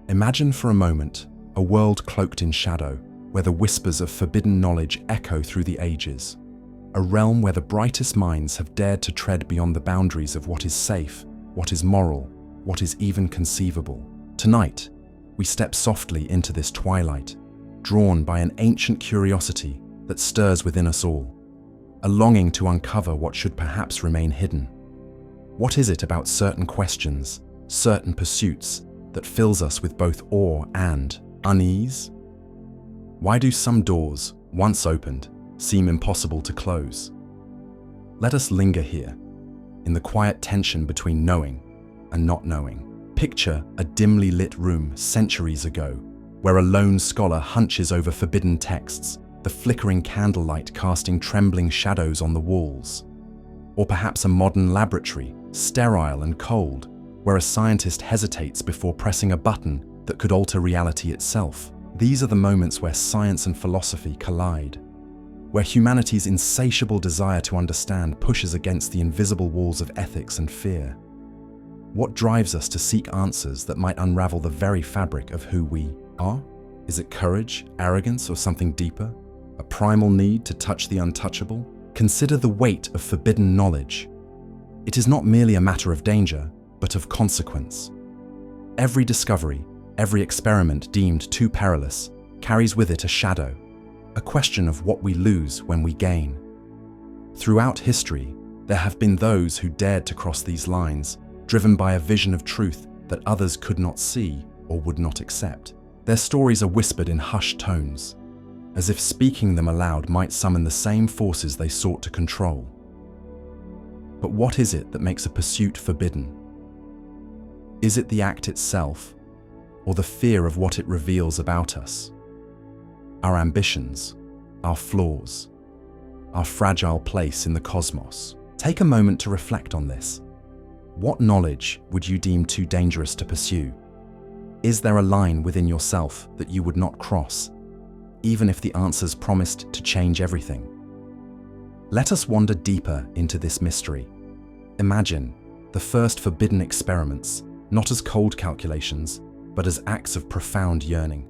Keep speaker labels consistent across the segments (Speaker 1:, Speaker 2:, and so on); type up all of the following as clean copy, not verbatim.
Speaker 1: Imagine for a moment a world cloaked in shadow, where the whispers of forbidden knowledge echo through the ages. A realm where the brightest minds have dared to tread beyond the boundaries of what is safe, what is moral, what is even conceivable. Tonight, we step softly into this twilight, drawn by an ancient curiosity that stirs within us all, a longing to uncover what should perhaps remain hidden. What is it about certain questions, certain pursuits, that fills us with both awe and unease? Why do some doors, once opened, seem impossible to close? Let us linger here, in the quiet tension between knowing and not knowing. Picture a dimly lit room centuries ago, where a lone scholar hunches over forbidden texts, the flickering candlelight casting trembling shadows on the walls. Or perhaps a modern laboratory, sterile and cold, where a scientist hesitates before pressing a button that could alter reality itself. These are the moments where science and philosophy collide, where humanity's insatiable desire to understand pushes against the invisible walls of ethics and fear. What drives us to seek answers that might unravel the very fabric of who we are? Is it courage, arrogance, or something deeper? A primal need to touch the untouchable? Consider the weight of forbidden knowledge. It is not merely a matter of danger, but of consequence. Every discovery, every experiment deemed too perilous, carries with it a shadow, a question of what we lose when we gain. Throughout history, there have been those who dared to cross these lines, driven by a vision of truth that others could not see or would not accept. Their stories are whispered in hushed tones, as if speaking them aloud might summon the same forces they sought to control. But what is it that makes a pursuit forbidden? Is it the act itself, or the fear of what it reveals about us? Our ambitions, our flaws, our fragile place in the cosmos. Take a moment to reflect on this. What knowledge would you deem too dangerous to pursue? Is there a line within yourself that you would not cross, even if the answers promised to change everything? Let us wander deeper into this mystery. Imagine the first forbidden experiments, not as cold calculations, but as acts of profound yearning.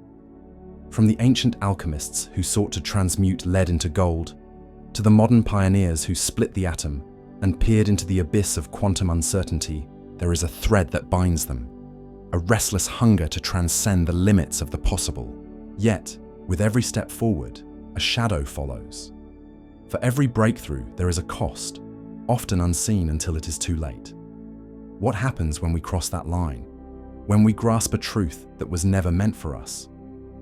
Speaker 1: From the ancient alchemists who sought to transmute lead into gold, to the modern pioneers who split the atom and peered into the abyss of quantum uncertainty, there is a thread that binds them, a restless hunger to transcend the limits of the possible. Yet, with every step forward, a shadow follows. For every breakthrough, there is a cost, often unseen until it is too late. What happens when we cross that line? When we grasp a truth that was never meant for us?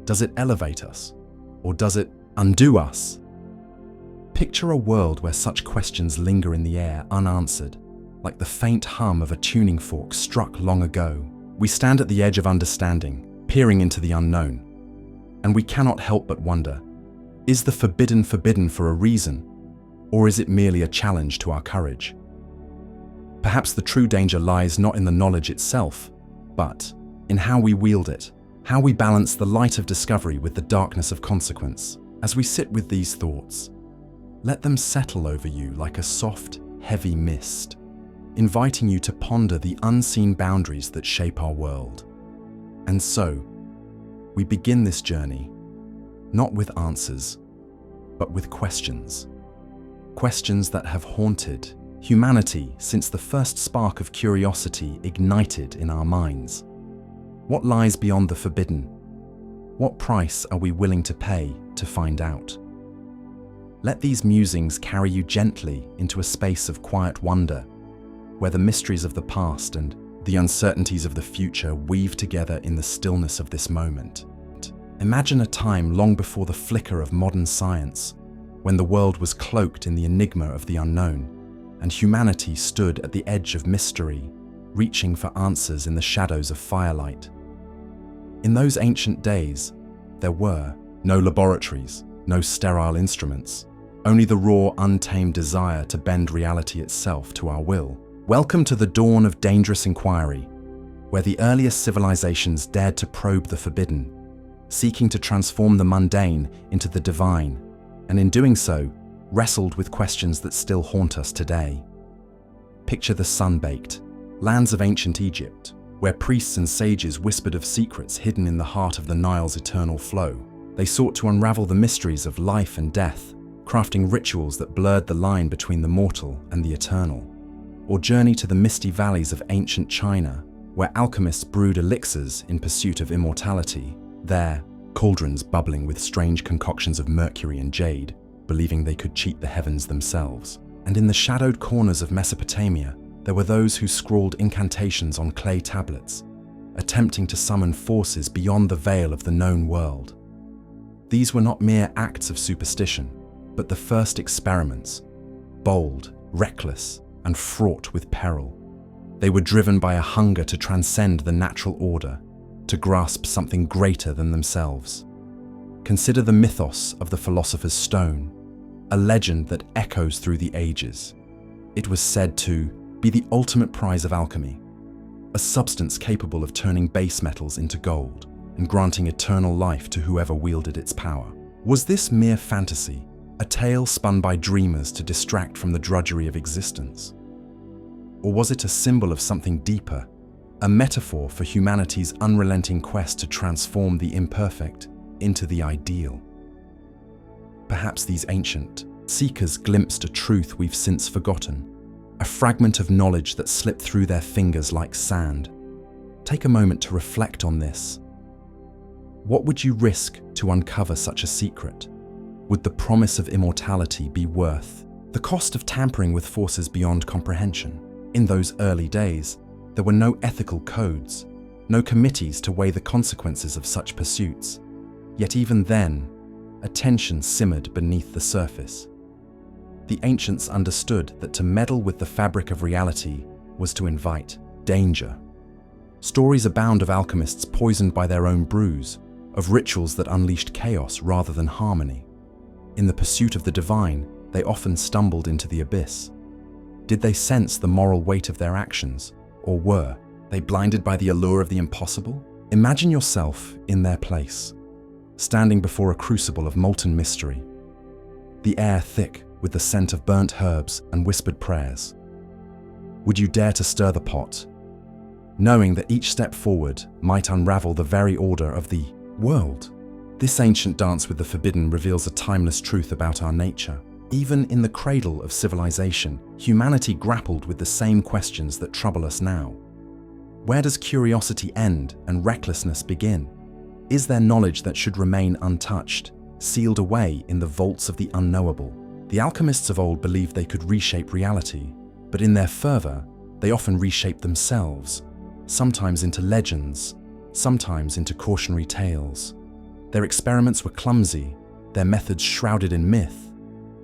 Speaker 1: Does it elevate us, or does it undo us? Picture a world where such questions linger in the air unanswered, like the faint hum of a tuning fork struck long ago. We stand at the edge of understanding, peering into the unknown, and we cannot help but wonder, is the forbidden forbidden for a reason, or is it merely a challenge to our courage? Perhaps the true danger lies not in the knowledge itself, but in how we wield it, how we balance the light of discovery with the darkness of consequence. As we sit with these thoughts, let them settle over you like a soft, heavy mist, inviting you to ponder the unseen boundaries that shape our world. And so, we begin this journey, not with answers, but with questions. Questions that have haunted humanity since the first spark of curiosity ignited in our minds. What lies beyond the forbidden? What price are we willing to pay to find out? Let these musings carry you gently into a space of quiet wonder, where the mysteries of the past and the uncertainties of the future weave together in the stillness of this moment. Imagine a time long before the flicker of modern science, when the world was cloaked in the enigma of the unknown, and humanity stood at the edge of mystery, reaching for answers in the shadows of firelight. In those ancient days, there were no laboratories, no sterile instruments, only the raw, untamed desire to bend reality itself to our will. Welcome to the dawn of dangerous inquiry, where the earliest civilizations dared to probe the forbidden, seeking to transform the mundane into the divine, and in doing so, wrestled with questions that still haunt us today. Picture the sun-baked lands of ancient Egypt, where priests and sages whispered of secrets hidden in the heart of the Nile's eternal flow. They sought to unravel the mysteries of life and death, crafting rituals that blurred the line between the mortal and the eternal. Or journey to the misty valleys of ancient China, where alchemists brewed elixirs in pursuit of immortality. There, cauldrons bubbling with strange concoctions of mercury and jade, believing they could cheat the heavens themselves. And in the shadowed corners of Mesopotamia, there were those who scrawled incantations on clay tablets, attempting to summon forces beyond the veil of the known world. These were not mere acts of superstition, but the first experiments, bold, reckless, and fraught with peril. They were driven by a hunger to transcend the natural order, to grasp something greater than themselves. Consider the mythos of the Philosopher's Stone, a legend that echoes through the ages. It was said to be the ultimate prize of alchemy, a substance capable of turning base metals into gold and granting eternal life to whoever wielded its power. Was this mere fantasy, a tale spun by dreamers to distract from the drudgery of existence? Or was it a symbol of something deeper, a metaphor for humanity's unrelenting quest to transform the imperfect into the ideal? Perhaps these ancient seekers glimpsed a truth we've since forgotten, a fragment of knowledge that slipped through their fingers like sand. Take a moment to reflect on this. What would you risk to uncover such a secret? Would the promise of immortality be worth the cost of tampering with forces beyond comprehension? In those early days, there were no ethical codes, no committees to weigh the consequences of such pursuits. Yet even then, a tension simmered beneath the surface. The ancients understood that to meddle with the fabric of reality was to invite danger. Stories abound of alchemists poisoned by their own brews, of rituals that unleashed chaos rather than harmony. In the pursuit of the divine, they often stumbled into the abyss. Did they sense the moral weight of their actions, or were they blinded by the allure of the impossible? Imagine yourself in their place, standing before a crucible of molten mystery, the air thick with the scent of burnt herbs and whispered prayers. Would you dare to stir the pot, knowing that each step forward might unravel the very order of the world? This ancient dance with the forbidden reveals a timeless truth about our nature. Even in the cradle of civilization, humanity grappled with the same questions that trouble us now. Where does curiosity end and recklessness begin? Is there knowledge that should remain untouched, sealed away in the vaults of the unknowable? The alchemists of old believed they could reshape reality, but in their fervor, they often reshaped themselves, sometimes into legends, sometimes into cautionary tales. Their experiments were clumsy, their methods shrouded in myth,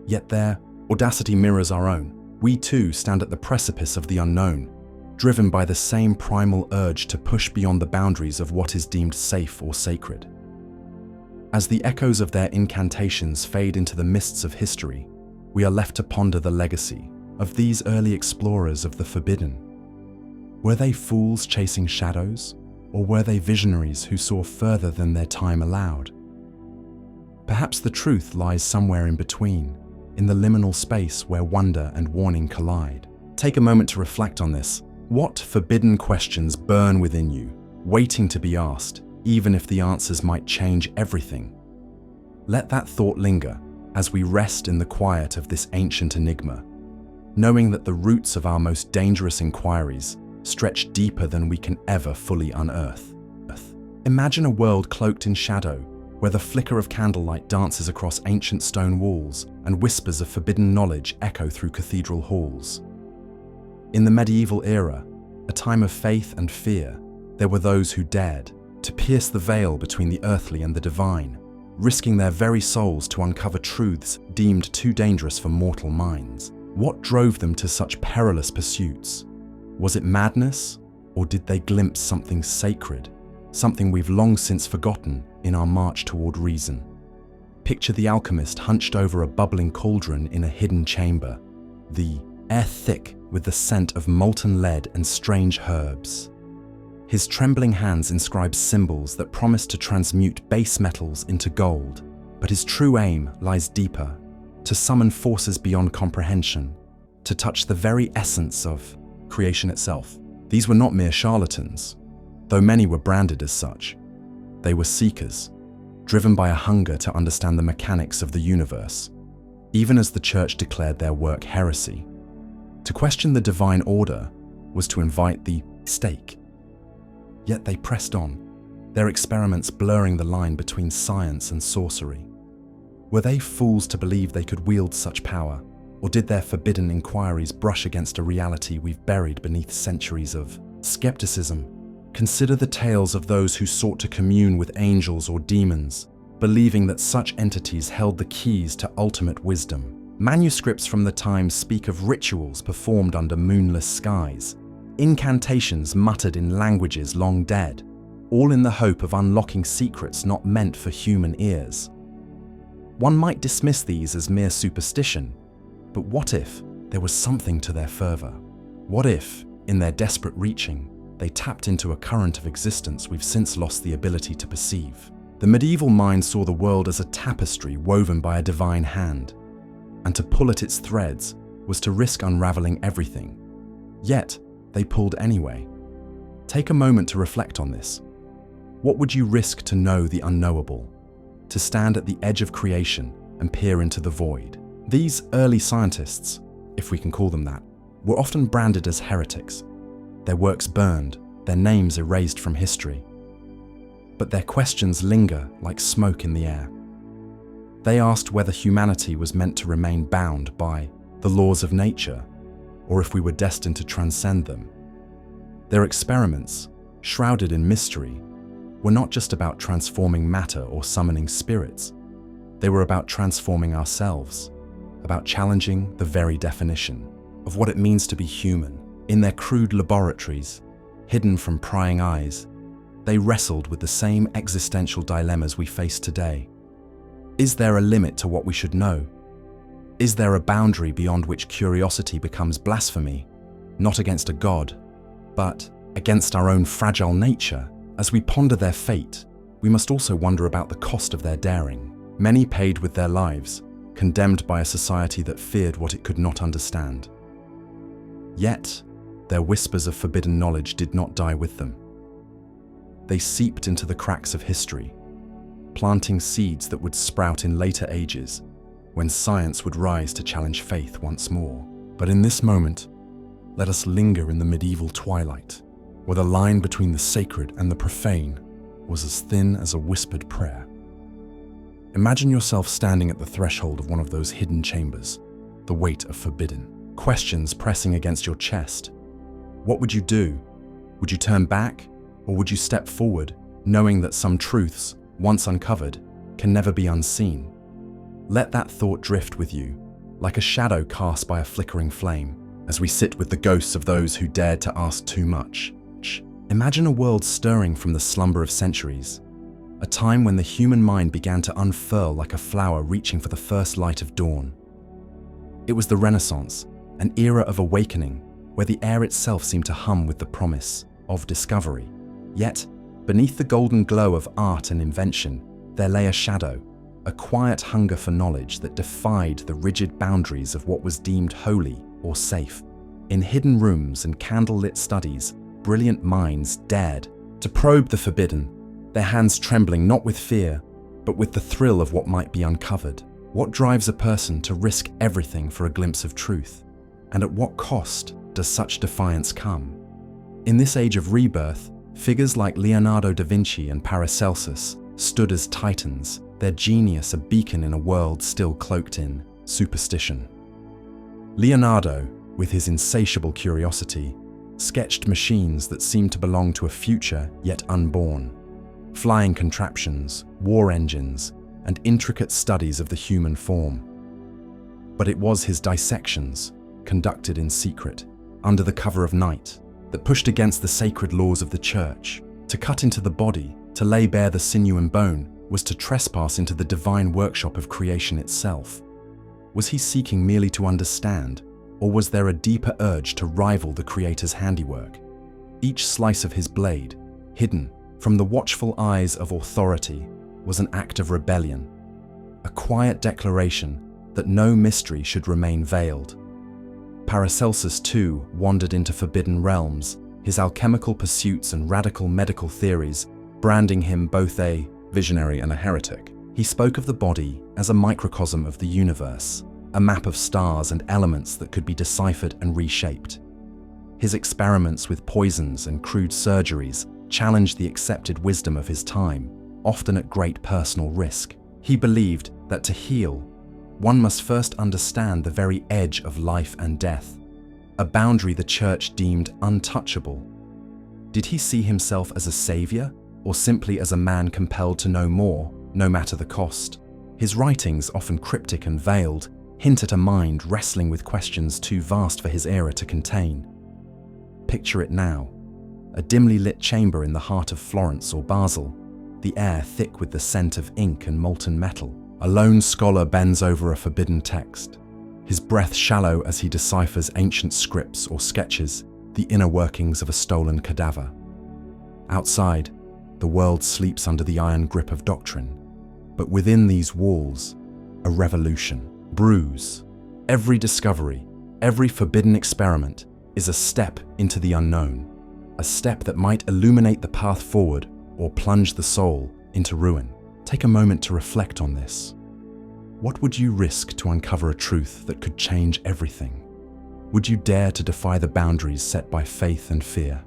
Speaker 1: yet their audacity mirrors our own. We too stand at the precipice of the unknown, driven by the same primal urge to push beyond the boundaries of what is deemed safe or sacred. As the echoes of their incantations fade into the mists of history, we are left to ponder the legacy of these early explorers of the forbidden. Were they fools chasing shadows, or were they visionaries who saw further than their time allowed? Perhaps the truth lies somewhere in between, in the liminal space where wonder and warning collide. Take a moment to reflect on this. What forbidden questions burn within you, waiting to be asked, even if the answers might change everything? Let that thought linger as we rest in the quiet of this ancient enigma, knowing that the roots of our most dangerous inquiries stretch deeper than we can ever fully unearth. Imagine a world cloaked in shadow, where the flicker of candlelight dances across ancient stone walls and whispers of forbidden knowledge echo through cathedral halls. In the medieval era, a time of faith and fear, there were those who dared to pierce the veil between the earthly and the divine, risking their very souls to uncover truths deemed too dangerous for mortal minds. What drove them to such perilous pursuits? Was it madness, or did they glimpse something sacred, something we've long since forgotten in our march toward reason? Picture the alchemist hunched over a bubbling cauldron in a hidden chamber, the air thick with the scent of molten lead and strange herbs. His trembling hands inscribe symbols that promise to transmute base metals into gold, but his true aim lies deeper, to summon forces beyond comprehension, to touch the very essence of creation itself. These were not mere charlatans. Though many were branded as such, they were seekers, driven by a hunger to understand the mechanics of the universe, even as the church declared their work heresy. To question the divine order was to invite the stake. Yet they pressed on, their experiments blurring the line between science and sorcery. Were they fools to believe they could wield such power, or did their forbidden inquiries brush against a reality we've buried beneath centuries of skepticism? Consider the tales of those who sought to commune with angels or demons, believing that such entities held the keys to ultimate wisdom. Manuscripts from the time speak of rituals performed under moonless skies, incantations muttered in languages long dead, all in the hope of unlocking secrets not meant for human ears. One might dismiss these as mere superstition, but what if there was something to their fervor? What if, in their desperate reaching, they tapped into a current of existence we've since lost the ability to perceive? The medieval mind saw the world as a tapestry woven by a divine hand, and to pull at its threads was to risk unraveling everything. Yet, they pulled anyway. Take a moment to reflect on this. What would you risk to know the unknowable? To stand at the edge of creation and peer into the void? These early scientists, if we can call them that, were often branded as heretics. Their works burned, their names erased from history. But their questions linger like smoke in the air. They asked whether humanity was meant to remain bound by the laws of nature, or if we were destined to transcend them. Their experiments, shrouded in mystery, were not just about transforming matter or summoning spirits. They were about transforming ourselves, about challenging the very definition of what it means to be human. In their crude laboratories, hidden from prying eyes, they wrestled with the same existential dilemmas we face today. Is there a limit to what we should know? Is there a boundary beyond which curiosity becomes blasphemy, not against a god, but against our own fragile nature? As we ponder their fate, we must also wonder about the cost of their daring. Many paid with their lives, condemned by a society that feared what it could not understand. Yet, their whispers of forbidden knowledge did not die with them. They seeped into the cracks of history, planting seeds that would sprout in later ages, when science would rise to challenge faith once more. But in this moment, let us linger in the medieval twilight, where the line between the sacred and the profane was as thin as a whispered prayer. Imagine yourself standing at the threshold of one of those hidden chambers, the weight of forbidden questions pressing against your chest. What would you do? Would you turn back, or would you step forward, knowing that some truths, once uncovered, can never be unseen? Let that thought drift with you, like a shadow cast by a flickering flame, as we sit with the ghosts of those who dared to ask too much. Imagine a world stirring from the slumber of centuries, a time when the human mind began to unfurl like a flower reaching for the first light of dawn. It was the Renaissance, an era of awakening, where the air itself seemed to hum with the promise of discovery. Yet, beneath the golden glow of art and invention, there lay a shadow, a quiet hunger for knowledge that defied the rigid boundaries of what was deemed holy or safe. In hidden rooms and candle-lit studies, brilliant minds dared to probe the forbidden, their hands trembling not with fear, but with the thrill of what might be uncovered. What drives a person to risk everything for a glimpse of truth? And at what cost does such defiance come? In this age of rebirth, figures like Leonardo da Vinci and Paracelsus stood as titans, their genius a beacon in a world still cloaked in superstition. Leonardo, with his insatiable curiosity, sketched machines that seemed to belong to a future yet unborn. Flying contraptions, war engines, and intricate studies of the human form. But it was his dissections, conducted in secret, under the cover of night, that pushed against the sacred laws of the church. To cut into the body, to lay bare the sinew and bone, was to trespass into the divine workshop of creation itself. Was he seeking merely to understand, or was there a deeper urge to rival the Creator's handiwork? Each slice of his blade, hidden from the watchful eyes of authority, was an act of rebellion, a quiet declaration that no mystery should remain veiled. Paracelsus too wandered into forbidden realms, his alchemical pursuits and radical medical theories, branding him both a visionary and a heretic. He spoke of the body as a microcosm of the universe, a map of stars and elements that could be deciphered and reshaped. His experiments with poisons and crude surgeries challenged the accepted wisdom of his time, often at great personal risk. He believed that to heal, one must first understand the very edge of life and death, a boundary the church deemed untouchable. Did he see himself as a savior, or simply as a man compelled to know more, no matter the cost? His writings, often cryptic and veiled, hint at a mind wrestling with questions too vast for his era to contain. Picture it now, a dimly lit chamber in the heart of Florence or Basel, the air thick with the scent of ink and molten metal. A lone scholar bends over a forbidden text, his breath shallow as he deciphers ancient scripts or sketches, the inner workings of a stolen cadaver. Outside, the world sleeps under the iron grip of doctrine, but within these walls, a revolution brews. Every discovery, every forbidden experiment is a step into the unknown, a step that might illuminate the path forward or plunge the soul into ruin. Take a moment to reflect on this. What would you risk to uncover a truth that could change everything? Would you dare to defy the boundaries set by faith and fear?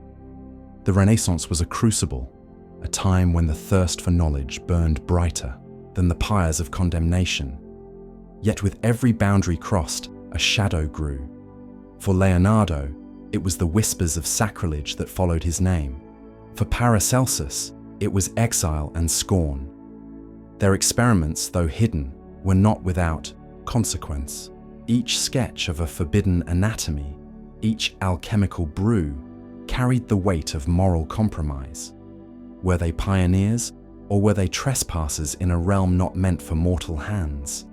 Speaker 1: The Renaissance was a crucible, a time when the thirst for knowledge burned brighter than the pyres of condemnation. Yet with every boundary crossed, a shadow grew. For Leonardo, it was the whispers of sacrilege that followed his name. For Paracelsus, it was exile and scorn. Their experiments, though hidden, were not without consequence. Each sketch of a forbidden anatomy, each alchemical brew, carried the weight of moral compromise. Were they pioneers, or were they trespassers in a realm not meant for mortal hands?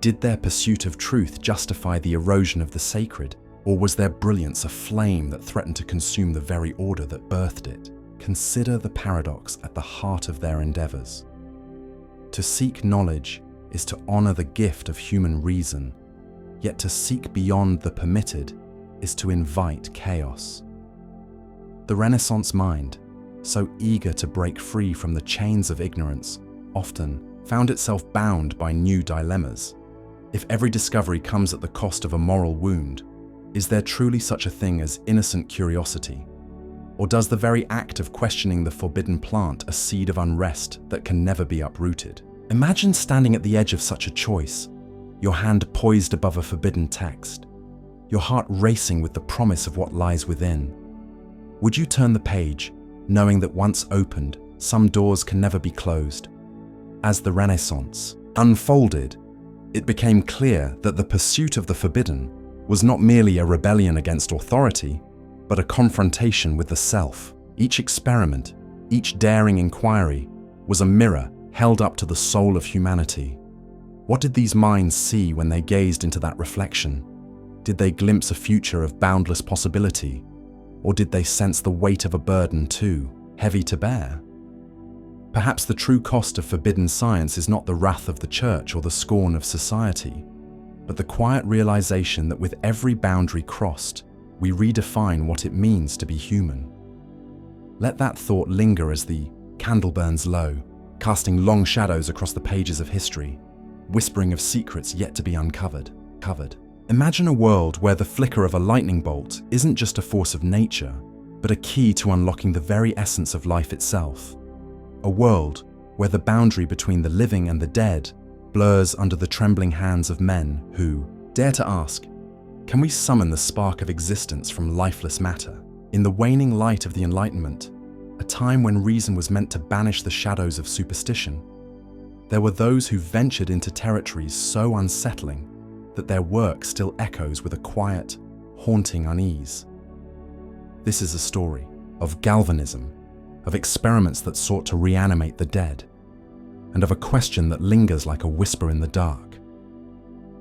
Speaker 1: Did their pursuit of truth justify the erosion of the sacred, or was their brilliance a flame that threatened to consume the very order that birthed it? Consider the paradox at the heart of their endeavors. To seek knowledge is to honor the gift of human reason, yet to seek beyond the permitted is to invite chaos. The Renaissance mind, so eager to break free from the chains of ignorance, often found itself bound by new dilemmas. If every discovery comes at the cost of a moral wound, is there truly such a thing as innocent curiosity? Or does the very act of questioning the forbidden plant a seed of unrest that can never be uprooted? Imagine standing at the edge of such a choice, your hand poised above a forbidden text, your heart racing with the promise of what lies within. Would you turn the page, knowing that once opened, some doors can never be closed? As the Renaissance unfolded, it became clear that the pursuit of the forbidden was not merely a rebellion against authority, but a confrontation with the self. Each experiment, each daring inquiry, was a mirror held up to the soul of humanity. What did these minds see when they gazed into that reflection? Did they glimpse a future of boundless possibility? Or did they sense the weight of a burden too heavy to bear? Perhaps the true cost of forbidden science is not the wrath of the church or the scorn of society, but the quiet realization that with every boundary crossed, we redefine what it means to be human. Let that thought linger as the candle burns low, casting long shadows across the pages of history, whispering of secrets yet to be uncovered. Imagine a world where the flicker of a lightning bolt isn't just a force of nature, but a key to unlocking the very essence of life itself. A world where the boundary between the living and the dead blurs under the trembling hands of men who dare to ask, can we summon the spark of existence from lifeless matter? In the waning light of the Enlightenment, a time when reason was meant to banish the shadows of superstition, there were those who ventured into territories so unsettling that their work still echoes with a quiet, haunting unease. This is a story of galvanism, of experiments that sought to reanimate the dead, and of a question that lingers like a whisper in the dark.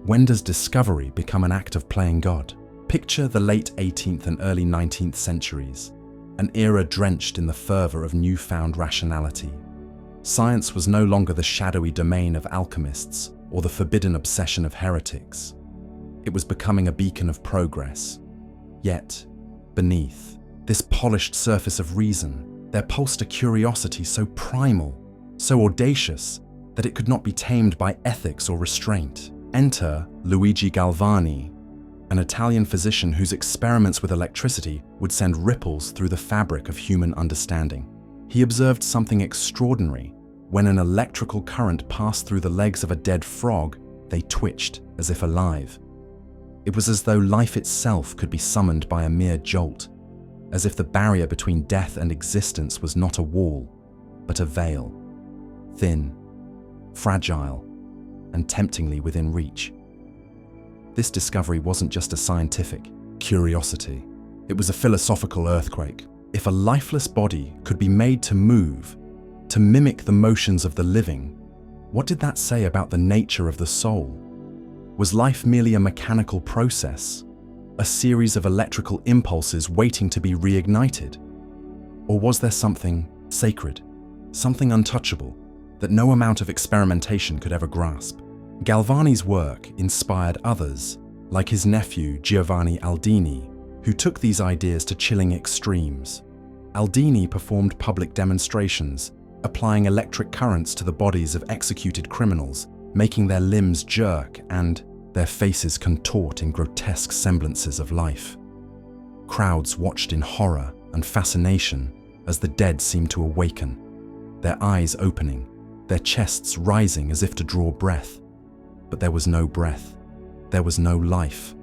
Speaker 1: When does discovery become an act of playing God? Picture the late 18th and early 19th centuries, an era drenched in the fervor of newfound rationality. Science was no longer the shadowy domain of alchemists or the forbidden obsession of heretics. It was becoming a beacon of progress. Yet, beneath, this polished surface of reason, there pulsed a curiosity so primal, so audacious, that it could not be tamed by ethics or restraint. Enter Luigi Galvani, an Italian physician whose experiments with electricity would send ripples through the fabric of human understanding. He observed something extraordinary. When an electrical current passed through the legs of a dead frog, they twitched as if alive. It was as though life itself could be summoned by a mere jolt, as if the barrier between death and existence was not a wall, but a veil, thin, fragile, and temptingly within reach. This discovery wasn't just a scientific curiosity, it was a philosophical earthquake. If a lifeless body could be made to move, to mimic the motions of the living, what did that say about the nature of the soul? Was life merely a mechanical process, a series of electrical impulses waiting to be reignited? Or was there something sacred, something untouchable, that no amount of experimentation could ever grasp? Galvani's work inspired others, like his nephew Giovanni Aldini, who took these ideas to chilling extremes. Aldini performed public demonstrations, applying electric currents to the bodies of executed criminals, making their limbs jerk and their faces contort in grotesque semblances of life. Crowds watched in horror and fascination as the dead seemed to awaken, their eyes opening, their chests rising as if to draw breath. But there was no breath, there was no life,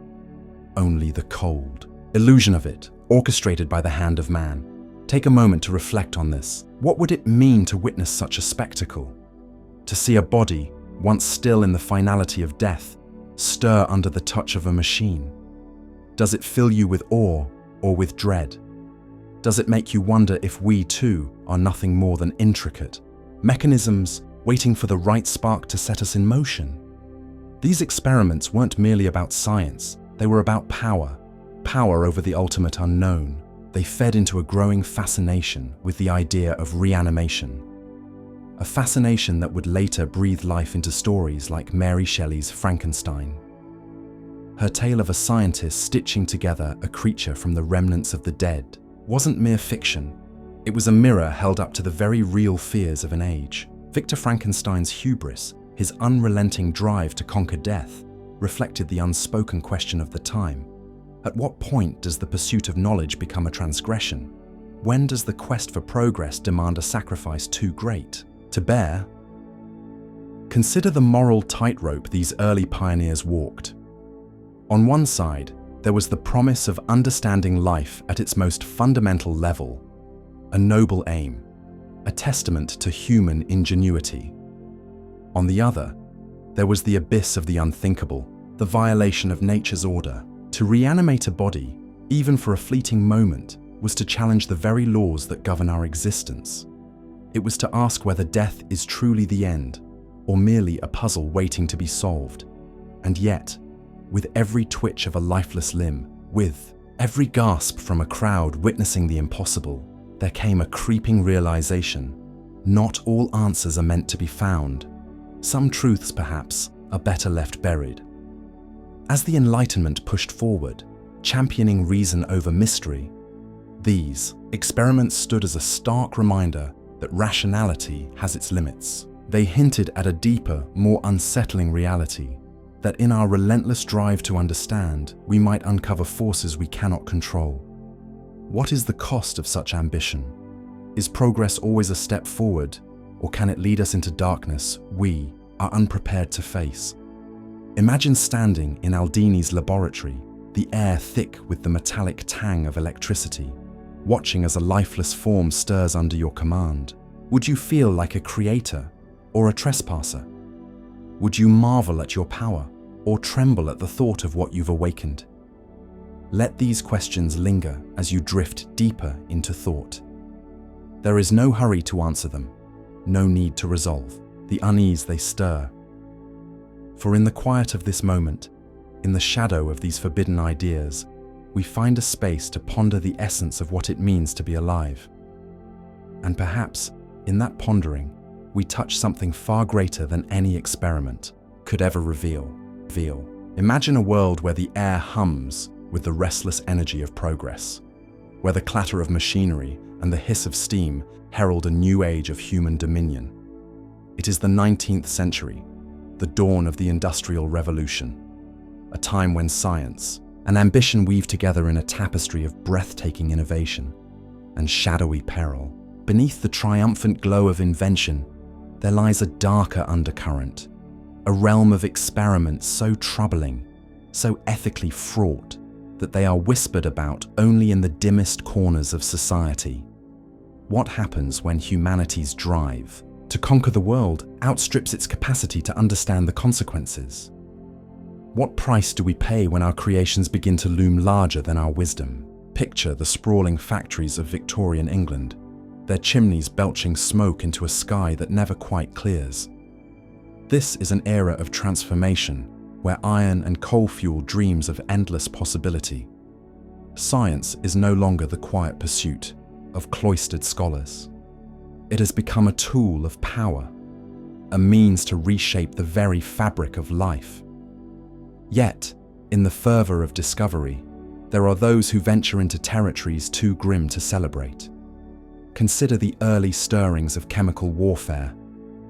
Speaker 1: only the cold illusion of it, orchestrated by the hand of man. Take a moment to reflect on this. What would it mean to witness such a spectacle? To see a body, once still in the finality of death, stir under the touch of a machine? Does it fill you with awe or with dread? Does it make you wonder if we too are nothing more than intricate mechanisms waiting for the right spark to set us in motion? These experiments weren't merely about science, they were about power over the ultimate unknown. They fed into a growing fascination with the idea of reanimation, a fascination that would later breathe life into stories like Mary Shelley's Frankenstein. Her tale of a scientist stitching together a creature from the remnants of the dead wasn't mere fiction. It was a mirror held up to the very real fears of an age. Victor Frankenstein's hubris, his unrelenting drive to conquer death, reflected the unspoken question of the time. At what point does the pursuit of knowledge become a transgression? When does the quest for progress demand a sacrifice too great to bear? Consider the moral tightrope these early pioneers walked. On one side, there was the promise of understanding life at its most fundamental level, a noble aim, a testament to human ingenuity. On the other, there was the abyss of the unthinkable, the violation of nature's order. To reanimate a body, even for a fleeting moment, was to challenge the very laws that govern our existence. It was to ask whether death is truly the end, or merely a puzzle waiting to be solved. And yet, with every twitch of a lifeless limb, with every gasp from a crowd witnessing the impossible, there came a creeping realization. Not all answers are meant to be found. Some truths, perhaps, are better left buried. As the Enlightenment pushed forward, championing reason over mystery, these experiments stood as a stark reminder that rationality has its limits. They hinted at a deeper, more unsettling reality, that in our relentless drive to understand, we might uncover forces we cannot control. What is the cost of such ambition? Is progress always a step forward, or can it lead us into darkness we are unprepared to face? Imagine standing in Aldini's laboratory, the air thick with the metallic tang of electricity, watching as a lifeless form stirs under your command. Would you feel like a creator or a trespasser? Would you marvel at your power or tremble at the thought of what you've awakened? Let these questions linger as you drift deeper into thought. There is no hurry to answer them, no need to resolve the unease they stir. For in the quiet of this moment, in the shadow of these forbidden ideas, we find a space to ponder the essence of what it means to be alive. And perhaps, in that pondering, we touch something far greater than any experiment could ever reveal. Imagine a world where the air hums with the restless energy of progress, where the clatter of machinery and the hiss of steam herald a new age of human dominion. It is the 19th century, the dawn of the Industrial Revolution, a time when science and ambition weave together in a tapestry of breathtaking innovation and shadowy peril. Beneath the triumphant glow of invention, there lies a darker undercurrent, a realm of experiments so troubling, so ethically fraught, that they are whispered about only in the dimmest corners of society. What happens when humanity's drive to conquer the world outstrips its capacity to understand the consequences? What price do we pay when our creations begin to loom larger than our wisdom? Picture the sprawling factories of Victorian England, their chimneys belching smoke into a sky that never quite clears. This is an era of transformation, where iron and coal fuel dreams of endless possibility. Science is no longer the quiet pursuit of cloistered scholars. It has become a tool of power, a means to reshape the very fabric of life. Yet, in the fervor of discovery, there are those who venture into territories too grim to celebrate. Consider the early stirrings of chemical warfare,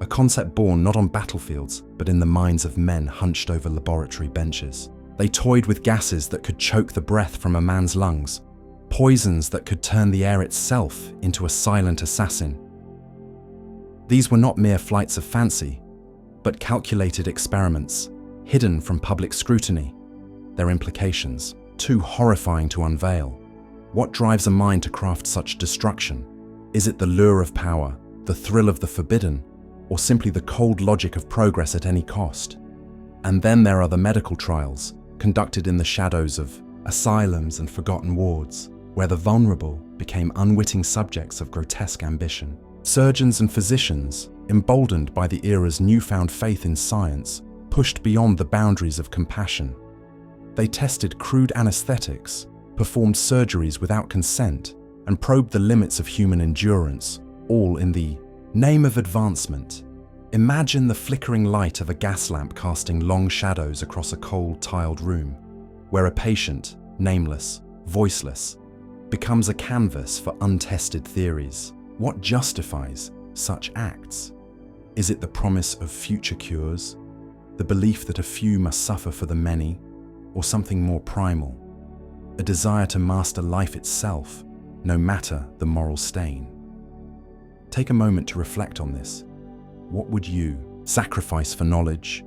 Speaker 1: a concept born not on battlefields, but in the minds of men hunched over laboratory benches. They toyed with gases that could choke the breath from a man's lungs, poisons that could turn the air itself into a silent assassin. These were not mere flights of fancy, but calculated experiments, hidden from public scrutiny, their implications too horrifying to unveil. What drives a mind to craft such destruction? Is it the lure of power, the thrill of the forbidden, or simply the cold logic of progress at any cost? And then there are the medical trials, conducted in the shadows of asylums and forgotten wards, where the vulnerable became unwitting subjects of grotesque ambition. Surgeons and physicians, emboldened by the era's newfound faith in science, pushed beyond the boundaries of compassion. They tested crude anesthetics, performed surgeries without consent, and probed the limits of human endurance, all in the name of advancement. Imagine the flickering light of a gas lamp casting long shadows across a cold, tiled room, where a patient, nameless, voiceless, becomes a canvas for untested theories. What justifies such acts? Is it the promise of future cures, the belief that a few must suffer for the many, or something more primal, a desire to master life itself, no matter the moral stain? Take a moment to reflect on this. What would you sacrifice for knowledge?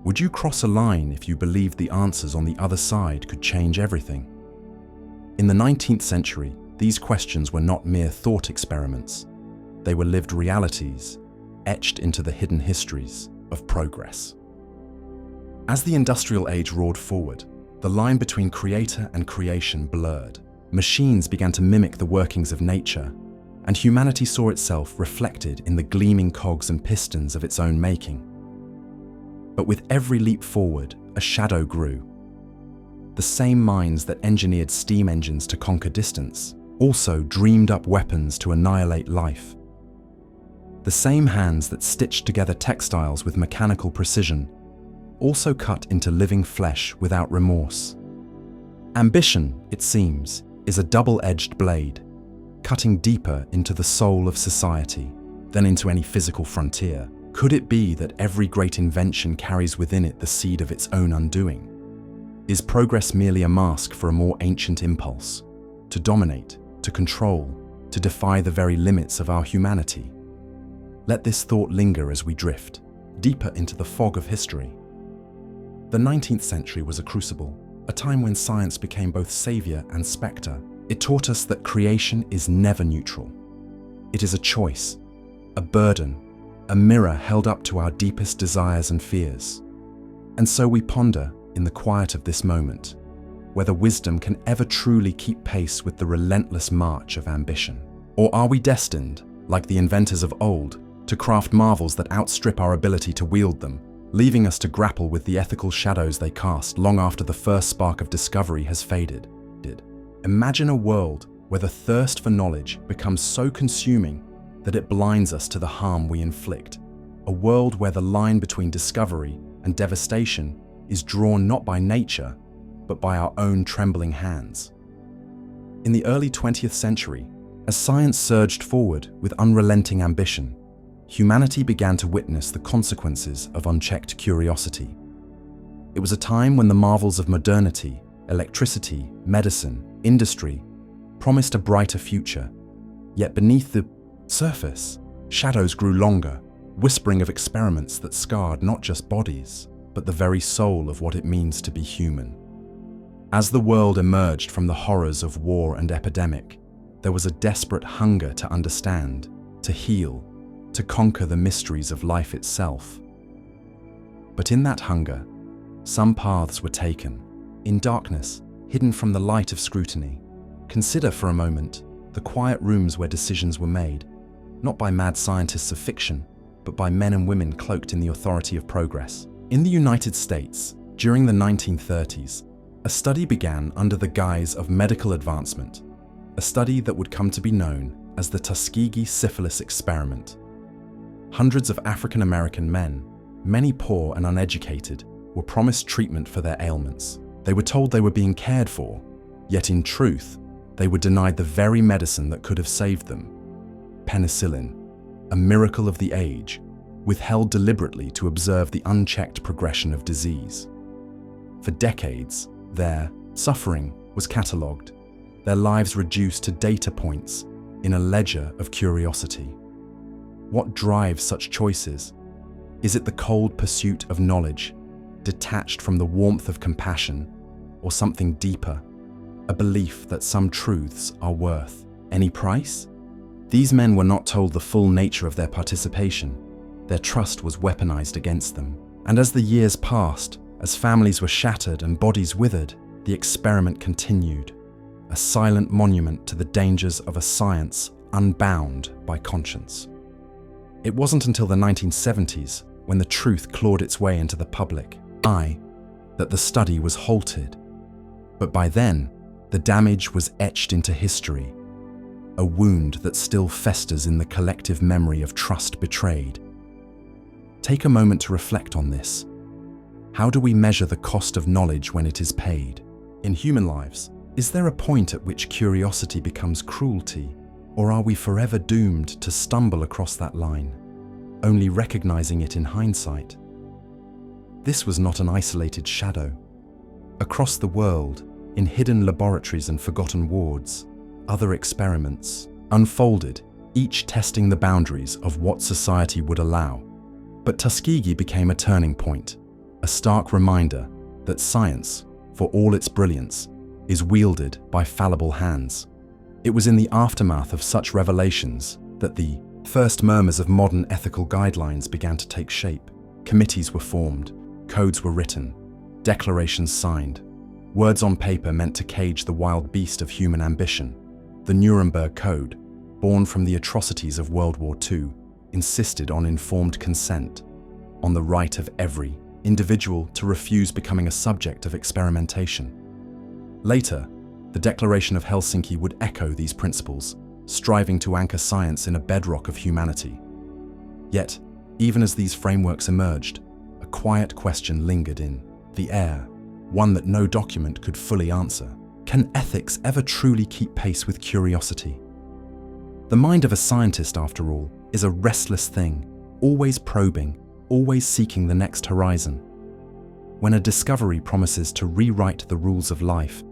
Speaker 1: Would you cross a line if you believed the answers on the other side could change everything? In the 19th century, these questions were not mere thought experiments. They were lived realities, etched into the hidden histories of progress. As the industrial age roared forward, the line between creator and creation blurred. Machines began to mimic the workings of nature, and humanity saw itself reflected in the gleaming cogs and pistons of its own making. But with every leap forward, a shadow grew. The same minds that engineered steam engines to conquer distance also dreamed up weapons to annihilate life. The same hands that stitched together textiles with mechanical precision also cut into living flesh without remorse. Ambition, it seems, is a double-edged blade, cutting deeper into the soul of society than into any physical frontier. Could it be that every great invention carries within it the seed of its own undoing? Is progress merely a mask for a more ancient impulse, to dominate, to control, to defy the very limits of our humanity? Let this thought linger as we drift deeper into the fog of history. The 19th century was a crucible, a time when science became both savior and spectre. It taught us that creation is never neutral. It is a choice, a burden, a mirror held up to our deepest desires and fears. And so we ponder, in the quiet of this moment, whether wisdom can ever truly keep pace with the relentless march of ambition. Or are we destined, like the inventors of old, to craft marvels that outstrip our ability to wield them, leaving us to grapple with the ethical shadows they cast long after the first spark of discovery has faded? Imagine a world where the thirst for knowledge becomes so consuming that it blinds us to the harm we inflict. A world where the line between discovery and devastation is drawn not by nature, but by our own trembling hands. In the early 20th century, as science surged forward with unrelenting ambition, humanity began to witness the consequences of unchecked curiosity. It was a time when the marvels of modernity, electricity, medicine, industry promised a brighter future. Yet beneath the surface, shadows grew longer, whispering of experiments that scarred not just bodies, but the very soul of what it means to be human. As the world emerged from the horrors of war and epidemic, there was a desperate hunger to understand, to heal, to conquer the mysteries of life itself. But in that hunger, some paths were taken. In darkness, hidden from the light of scrutiny, consider for a moment the quiet rooms where decisions were made, not by mad scientists of fiction, but by men and women cloaked in the authority of progress. In the United States, during the 1930s, a study began under the guise of medical advancement, a study that would come to be known as the Tuskegee Syphilis experiment. Hundreds of African American men, many poor and uneducated, were promised treatment for their ailments. They were told they were being cared for, yet in truth, they were denied the very medicine that could have saved them. Penicillin, a miracle of the age, withheld deliberately to observe the unchecked progression of disease. For decades, their suffering was catalogued, their lives reduced to data points in a ledger of curiosity. What drives such choices? Is it the cold pursuit of knowledge, detached from the warmth of compassion, or something deeper, a belief that some truths are worth any price? These men were not told the full nature of their participation. Their trust was weaponized against them. And as the years passed, as families were shattered and bodies withered, the experiment continued, a silent monument to the dangers of a science unbound by conscience. It wasn't until the 1970s, when the truth clawed its way into the public eye, that the study was halted. But by then, the damage was etched into history, a wound that still festers in the collective memory of trust betrayed. Take a moment to reflect on this. How do we measure the cost of knowledge when it is paid? In human lives, is there a point at which curiosity becomes cruelty, or are we forever doomed to stumble across that line, only recognizing it in hindsight? This was not an isolated shadow. Across the world, in hidden laboratories and forgotten wards, other experiments unfolded, each testing the boundaries of what society would allow. But Tuskegee became a turning point, a stark reminder that science, for all its brilliance, is wielded by fallible hands. It was in the aftermath of such revelations that the first murmurs of modern ethical guidelines began to take shape. Committees were formed, codes were written, declarations signed. Words on paper meant to cage the wild beast of human ambition. The Nuremberg Code, born from the atrocities of World War II, insisted on informed consent, on the right of every individual to refuse becoming a subject of experimentation. Later, the Declaration of Helsinki would echo these principles, striving to anchor science in a bedrock of humanity. Yet, even as these frameworks emerged, a quiet question lingered in the air, one that no document could fully answer. Can ethics ever truly keep pace with curiosity? The mind of a scientist, after all, is a restless thing, always probing, always seeking the next horizon. When a discovery promises to rewrite the rules of life,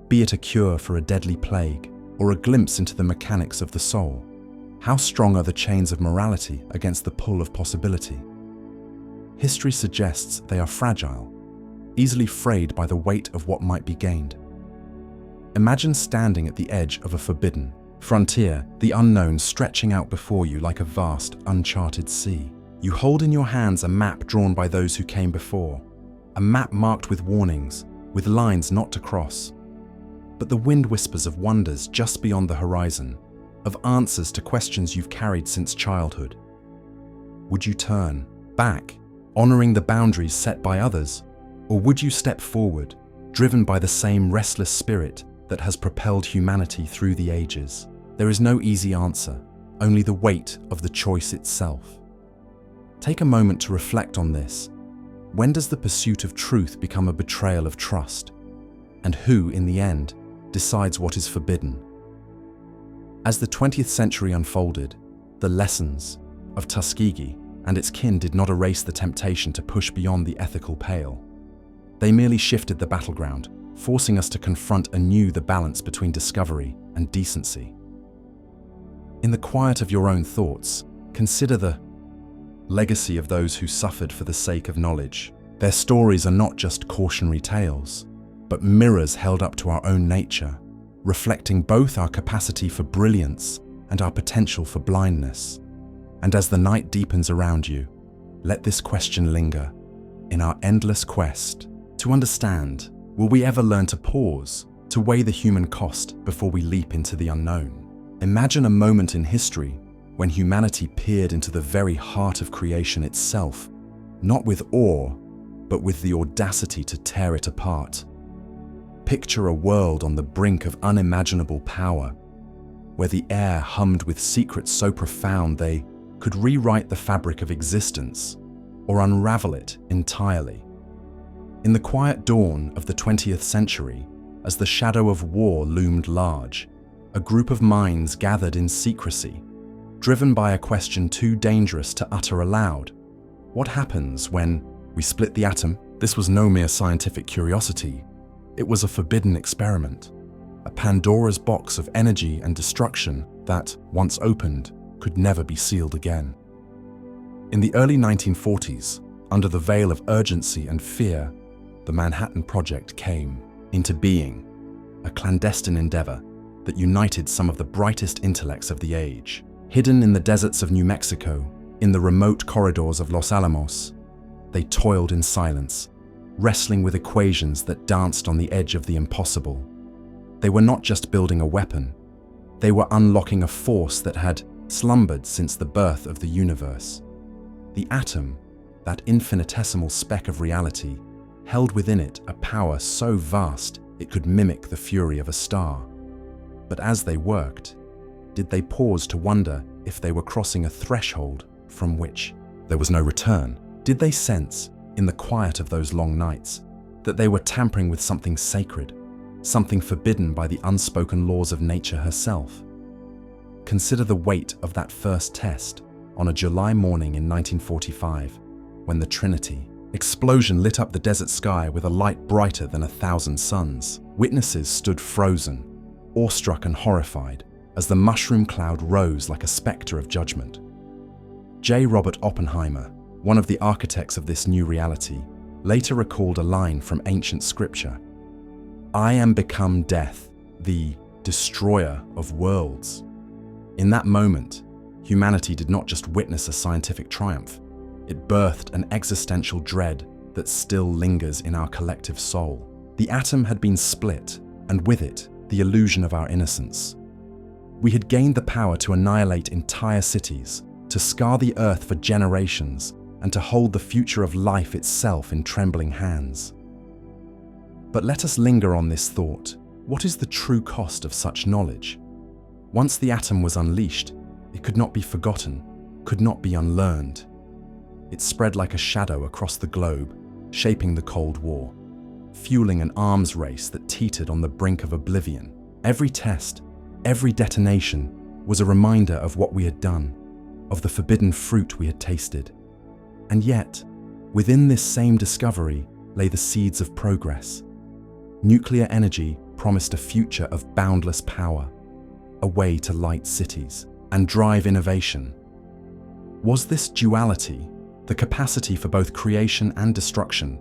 Speaker 1: be it a cure for a deadly plague or a glimpse into the mechanics of the soul, how strong are the chains of morality against the pull of possibility? History suggests they are fragile, easily frayed by the weight of what might be gained. Imagine standing at the edge of a forbidden frontier, the unknown stretching out before you like a vast, uncharted sea. You hold in your hands a map drawn by those who came before, a map marked with warnings, with lines not to cross. But the wind whispers of wonders just beyond the horizon, of answers to questions you've carried since childhood. Would you turn back, honoring the boundaries set by others, or would you step forward, driven by the same restless spirit that has propelled humanity through the ages? There is no easy answer, only the weight of the choice itself. Take a moment to reflect on this. When does the pursuit of truth become a betrayal of trust? And who, in the end, decides what is forbidden. As the 20th century unfolded, the lessons of Tuskegee and its kin did not erase the temptation to push beyond the ethical pale. They merely shifted the battleground, forcing us to confront anew the balance between discovery and decency. In the quiet of your own thoughts, consider the legacy of those who suffered for the sake of knowledge. Their stories are not just cautionary tales, but mirrors held up to our own nature, reflecting both our capacity for brilliance and our potential for blindness. And as the night deepens around you, let this question linger. In our endless quest to understand, will we ever learn to pause, to weigh the human cost before we leap into the unknown? Imagine a moment in history when humanity peered into the very heart of creation itself, not with awe, but with the audacity to tear it apart. Picture a world on the brink of unimaginable power, where the air hummed with secrets so profound they could rewrite the fabric of existence or unravel it entirely. In the quiet dawn of the 20th century, as the shadow of war loomed large, a group of minds gathered in secrecy, driven by a question too dangerous to utter aloud. What happens when we split the atom? This was no mere scientific curiosity. It was a forbidden experiment, a Pandora's box of energy and destruction that, once opened, could never be sealed again. In the early 1940s, under the veil of urgency and fear, the Manhattan Project came into being, a clandestine endeavor that united some of the brightest intellects of the age. Hidden in the deserts of New Mexico, in the remote corridors of Los Alamos, they toiled in silence, wrestling with equations that danced on the edge of the impossible. They were not just building a weapon, they were unlocking a force that had slumbered since the birth of the universe. The atom, that infinitesimal speck of reality, held within it a power so vast it could mimic the fury of a star. But as they worked, did they pause to wonder if they were crossing a threshold from which there was no return? Did they sense, in the quiet of those long nights, that they were tampering with something sacred, something forbidden by the unspoken laws of nature herself? Consider the weight of that first test on a July morning in 1945, when the Trinity explosion lit up the desert sky with a light brighter than 1,000 suns. Witnesses stood frozen, awestruck and horrified, as the mushroom cloud rose like a specter of judgment. J. Robert Oppenheimer, one of the architects of this new reality, later recalled a line from ancient scripture: "I am become death, the destroyer of worlds." In that moment, humanity did not just witness a scientific triumph, it birthed an existential dread that still lingers in our collective soul. The atom had been split, and with it, the illusion of our innocence. We had gained the power to annihilate entire cities, to scar the earth for generations, and to hold the future of life itself in trembling hands. But let us linger on this thought. What is the true cost of such knowledge? Once the atom was unleashed, it could not be forgotten, could not be unlearned. It spread like a shadow across the globe, shaping the Cold War, fueling an arms race that teetered on the brink of oblivion. Every test, every detonation was a reminder of what we had done, of the forbidden fruit we had tasted. And yet, within this same discovery lay the seeds of progress. Nuclear energy promised a future of boundless power, a way to light cities and drive innovation. Was this duality, the capacity for both creation and destruction,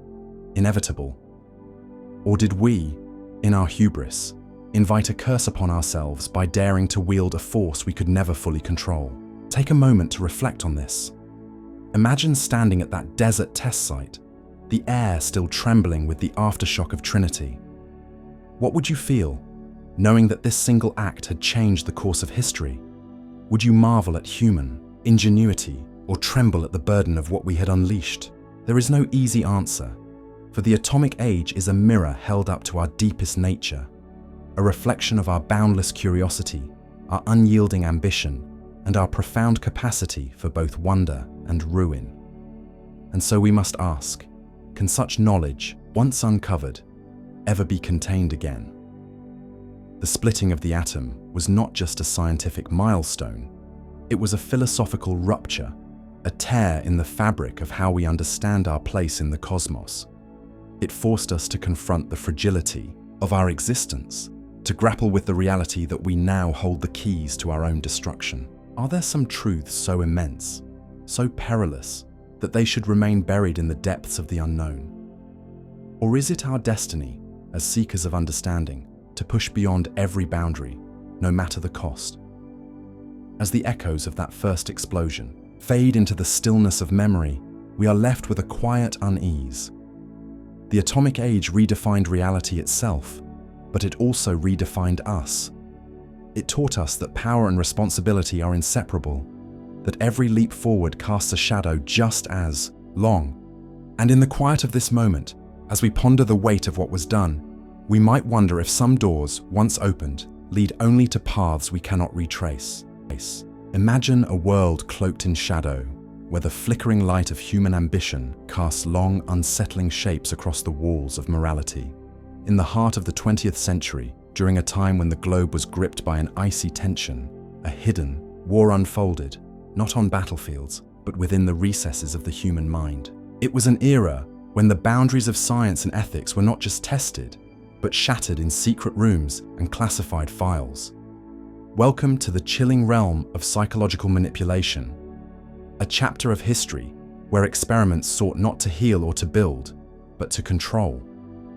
Speaker 1: inevitable? Or did we, in our hubris, invite a curse upon ourselves by daring to wield a force we could never fully control? Take a moment to reflect on this. Imagine standing at that desert test site, the air still trembling with the aftershock of Trinity. What would you feel, knowing that this single act had changed the course of history? Would you marvel at human ingenuity or tremble at the burden of what we had unleashed? There is no easy answer, for the atomic age is a mirror held up to our deepest nature, a reflection of our boundless curiosity, our unyielding ambition, and our profound capacity for both wonder and ruin. And so we must ask, can such knowledge, once uncovered, ever be contained again? The splitting of the atom was not just a scientific milestone, it was a philosophical rupture, a tear in the fabric of how we understand our place in the cosmos. It forced us to confront the fragility of our existence, to grapple with the reality that we now hold the keys to our own destruction. Are there some truths so immense, so perilous, that they should remain buried in the depths of the unknown? Or is it our destiny, as seekers of understanding, to push beyond every boundary, no matter the cost? As the echoes of that first explosion fade into the stillness of memory, we are left with a quiet unease. The atomic age redefined reality itself, but it also redefined us. It taught us that power and responsibility are inseparable, that every leap forward casts a shadow just as long. And in the quiet of this moment, as we ponder the weight of what was done, we might wonder if some doors, once opened, lead only to paths we cannot retrace. Imagine a world cloaked in shadow, where the flickering light of human ambition casts long, unsettling shapes across the walls of morality. In the heart of the 20th century, during a time when the globe was gripped by an icy tension, a hidden war unfolded, not on battlefields, but within the recesses of the human mind. It was an era when the boundaries of science and ethics were not just tested, but shattered in secret rooms and classified files. Welcome to the chilling realm of psychological manipulation, a chapter of history where experiments sought not to heal or to build, but to control,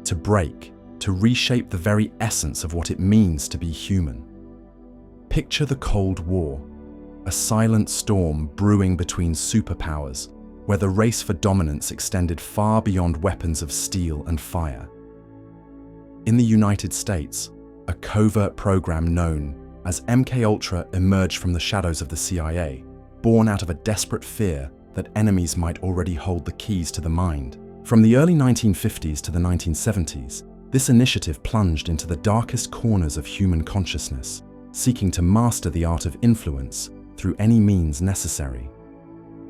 Speaker 1: to break, to reshape the very essence of what it means to be human. Picture the Cold War, a silent storm brewing between superpowers, where the race for dominance extended far beyond weapons of steel and fire. In the United States, a covert program known as MKUltra emerged from the shadows of the CIA, born out of a desperate fear that enemies might already hold the keys to the mind. From the early 1950s to the 1970s, this initiative plunged into the darkest corners of human consciousness, seeking to master the art of influence through any means necessary.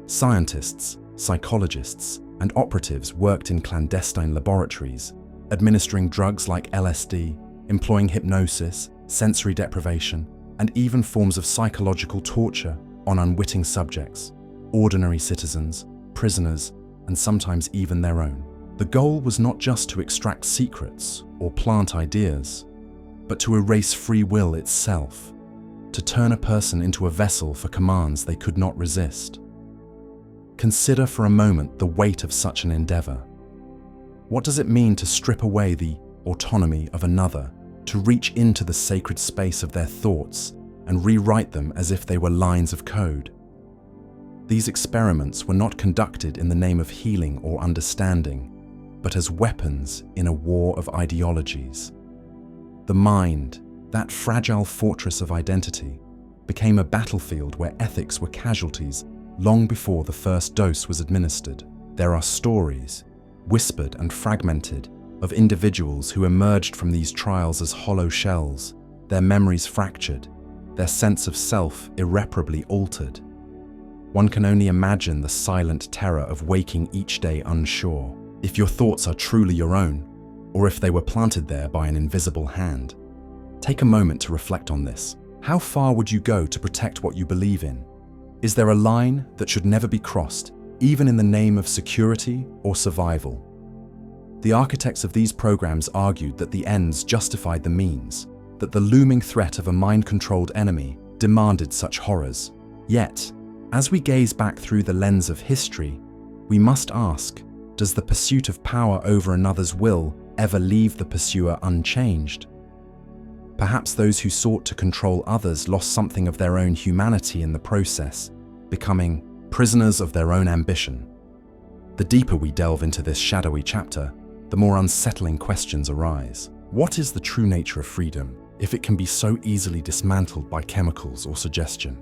Speaker 1: Scientists, psychologists, and operatives worked in clandestine laboratories, administering drugs like LSD, employing hypnosis, sensory deprivation, and even forms of psychological torture on unwitting subjects, ordinary citizens, prisoners, and sometimes even their own. The goal was not just to extract secrets or plant ideas, but to erase free will itself, to turn a person into a vessel for commands they could not resist. Consider for a moment the weight of such an endeavor. What does it mean to strip away the autonomy of another, to reach into the sacred space of their thoughts and rewrite them as if they were lines of code? These experiments were not conducted in the name of healing or understanding, but as weapons in a war of ideologies. The mind, that fragile fortress of identity, became a battlefield where ethics were casualties long before the first dose was administered. There are stories, whispered and fragmented, of individuals who emerged from these trials as hollow shells, their memories fractured, their sense of self irreparably altered. One can only imagine the silent terror of waking each day unsure if your thoughts are truly your own, or if they were planted there by an invisible hand. Take a moment to reflect on this. How far would you go to protect what you believe in? Is there a line that should never be crossed, even in the name of security or survival? The architects of these programs argued that the ends justified the means, that the looming threat of a mind-controlled enemy demanded such horrors. Yet, as we gaze back through the lens of history, we must ask, does the pursuit of power over another's will ever leave the pursuer unchanged? Perhaps those who sought to control others lost something of their own humanity in the process, becoming prisoners of their own ambition. The deeper we delve into this shadowy chapter, the more unsettling questions arise. What is the true nature of freedom if it can be so easily dismantled by chemicals or suggestion?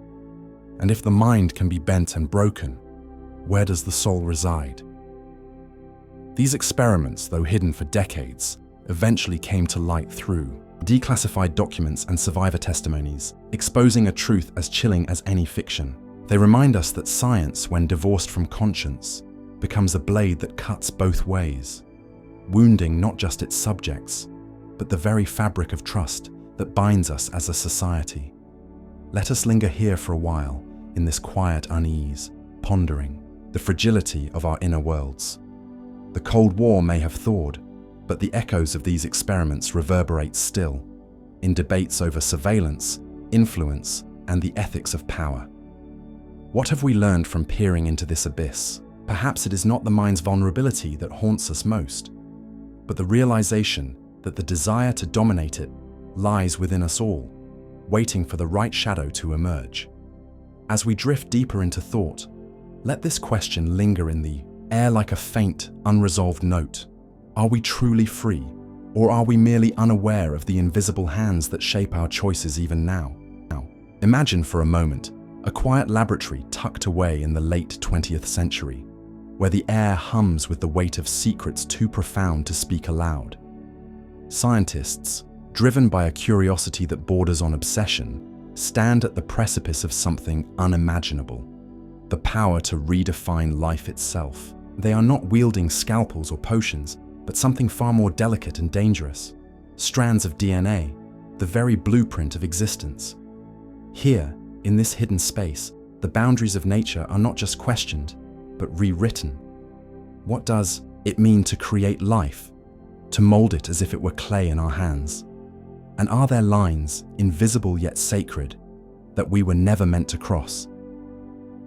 Speaker 1: And if the mind can be bent and broken, where does the soul reside? These experiments, though hidden for decades, eventually came to light through declassified documents and survivor testimonies, exposing a truth as chilling as any fiction. They remind us that science, when divorced from conscience, becomes a blade that cuts both ways, wounding not just its subjects, but the very fabric of trust that binds us as a society. Let us linger here for a while in this quiet unease, pondering the fragility of our inner worlds. The Cold War may have thawed, but the echoes of these experiments reverberate still, in debates over surveillance, influence, and the ethics of power. What have we learned from peering into this abyss? Perhaps it is not the mind's vulnerability that haunts us most, but the realization that the desire to dominate it lies within us all, waiting for the right shadow to emerge. As we drift deeper into thought, let this question linger in the air like a faint, unresolved note. Are we truly free, or are we merely unaware of the invisible hands that shape our choices even now? Imagine for a moment a quiet laboratory tucked away in the late 20th century, where the air hums with the weight of secrets too profound to speak aloud. Scientists, driven by a curiosity that borders on obsession, stand at the precipice of something unimaginable: the power to redefine life itself. They are not wielding scalpels or potions, but something far more delicate and dangerous: strands of DNA, the very blueprint of existence. Here, in this hidden space, the boundaries of nature are not just questioned, but rewritten. What does it mean to create life, to mold it as if it were clay in our hands? And are there lines, invisible yet sacred, that we were never meant to cross?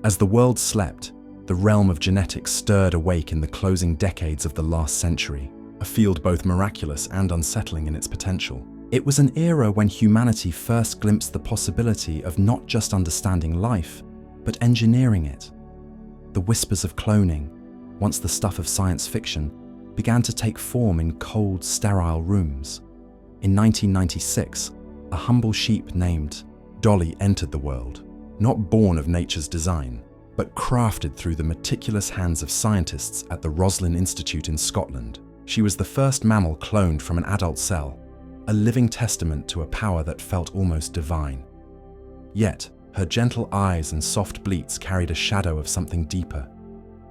Speaker 1: As the world slept, the realm of genetics stirred awake in the closing decades of the last century, a field both miraculous and unsettling in its potential. It was an era when humanity first glimpsed the possibility of not just understanding life, but engineering it. The whispers of cloning, once the stuff of science fiction, began to take form in cold, sterile rooms. In 1996, a humble sheep named Dolly entered the world, not born of nature's design, but crafted through the meticulous hands of scientists at the Roslin Institute in Scotland. She was the first mammal cloned from an adult cell, a living testament to a power that felt almost divine. Yet, her gentle eyes and soft bleats carried a shadow of something deeper,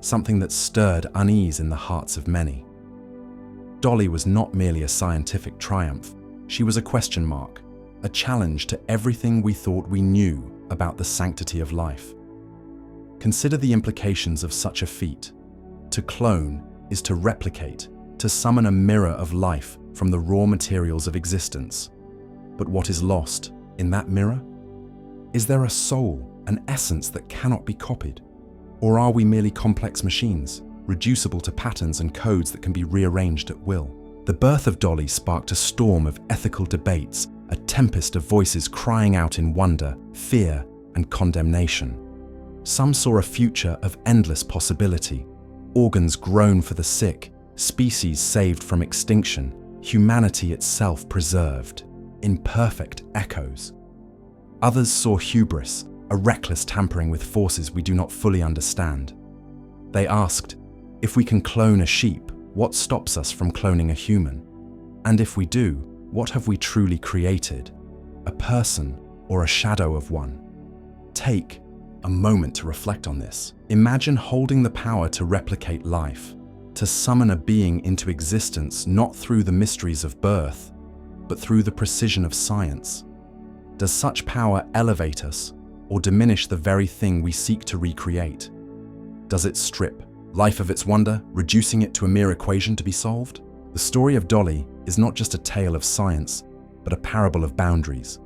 Speaker 1: something that stirred unease in the hearts of many. Dolly was not merely a scientific triumph, she was a question mark, a challenge to everything we thought we knew about the sanctity of life. Consider the implications of such a feat. To clone is to replicate, to summon a mirror of life from the raw materials of existence. But what is lost in that mirror? Is there a soul, an essence that cannot be copied? Or are we merely complex machines, reducible to patterns and codes that can be rearranged at will? The birth of Dolly sparked a storm of ethical debates, a tempest of voices crying out in wonder, fear, and condemnation. Some saw a future of endless possibility, organs grown for the sick, species saved from extinction, humanity itself preserved, in perfect echoes. Others saw hubris, a reckless tampering with forces we do not fully understand. They asked, if we can clone a sheep, what stops us from cloning a human? And if we do, what have we truly created? A person or a shadow of one? Take a moment to reflect on this. Imagine holding the power to replicate life, to summon a being into existence not through the mysteries of birth, but through the precision of science. Does such power elevate us or diminish the very thing we seek to recreate? Does it strip life of its wonder, reducing it to a mere equation to be solved? The story of Dolly is not just a tale of science, but a parable of boundaries.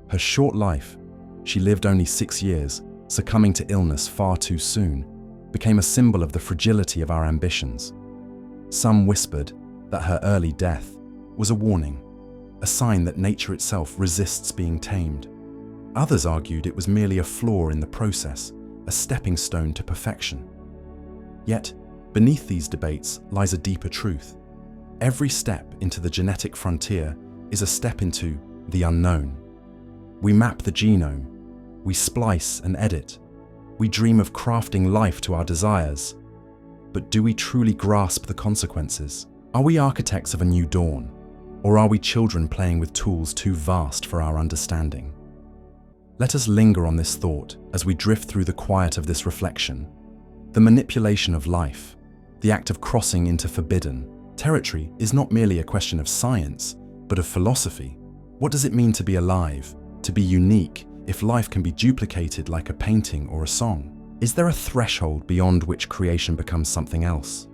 Speaker 1: Her short life, she lived only 6 years, succumbing to illness far too soon, became a symbol of the fragility of our ambitions. Some whispered that her early death was a warning, a sign that nature itself resists being tamed. Others argued it was merely a flaw in the process, a stepping stone to perfection. Yet, beneath these debates lies a deeper truth. Every step into the genetic frontier is a step into the unknown. We map the genome, we splice and edit, we dream of crafting life to our desires. But do we truly grasp the consequences? Are we architects of a new dawn, or are we children playing with tools too vast for our understanding? Let us linger on this thought as we drift through the quiet of this reflection. The manipulation of life, the act of crossing into forbidden territory, is not merely a question of science, but of philosophy. What does it mean to be alive, to be unique, if life can be duplicated like a painting or a song? Is there a threshold beyond which creation becomes something else?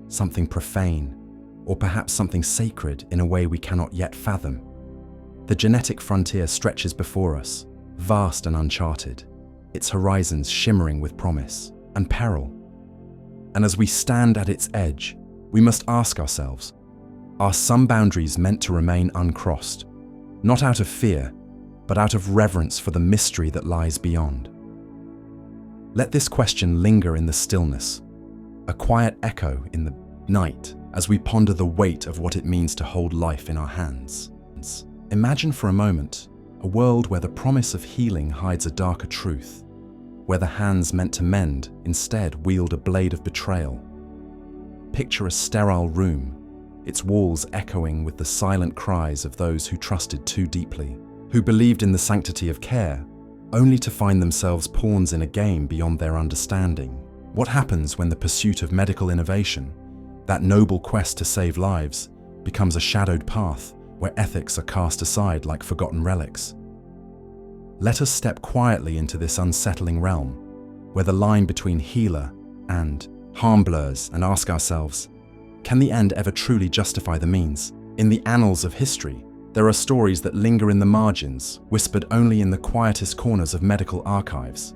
Speaker 1: Something profane, or perhaps something sacred in a way we cannot yet fathom? The genetic frontier stretches before us, vast and uncharted, its horizons shimmering with promise and peril. And as we stand at its edge, we must ask ourselves, are some boundaries meant to remain uncrossed, not out of fear, but out of reverence for the mystery that lies beyond? Let this question linger in the stillness, a quiet echo in the night, as we ponder the weight of what it means to hold life in our hands. Imagine for a moment a world where the promise of healing hides a darker truth, where the hands meant to mend instead wield a blade of betrayal. Picture a sterile room, its walls echoing with the silent cries of those who trusted too deeply, who believed in the sanctity of care, only to find themselves pawns in a game beyond their understanding. What happens when the pursuit of medical innovation, that noble quest to save lives, becomes a shadowed path where ethics are cast aside like forgotten relics? Let us step quietly into this unsettling realm, where the line between healer and harm blurs, and ask ourselves, can the end ever truly justify the means? In the annals of history, there are stories that linger in the margins, whispered only in the quietest corners of medical archives.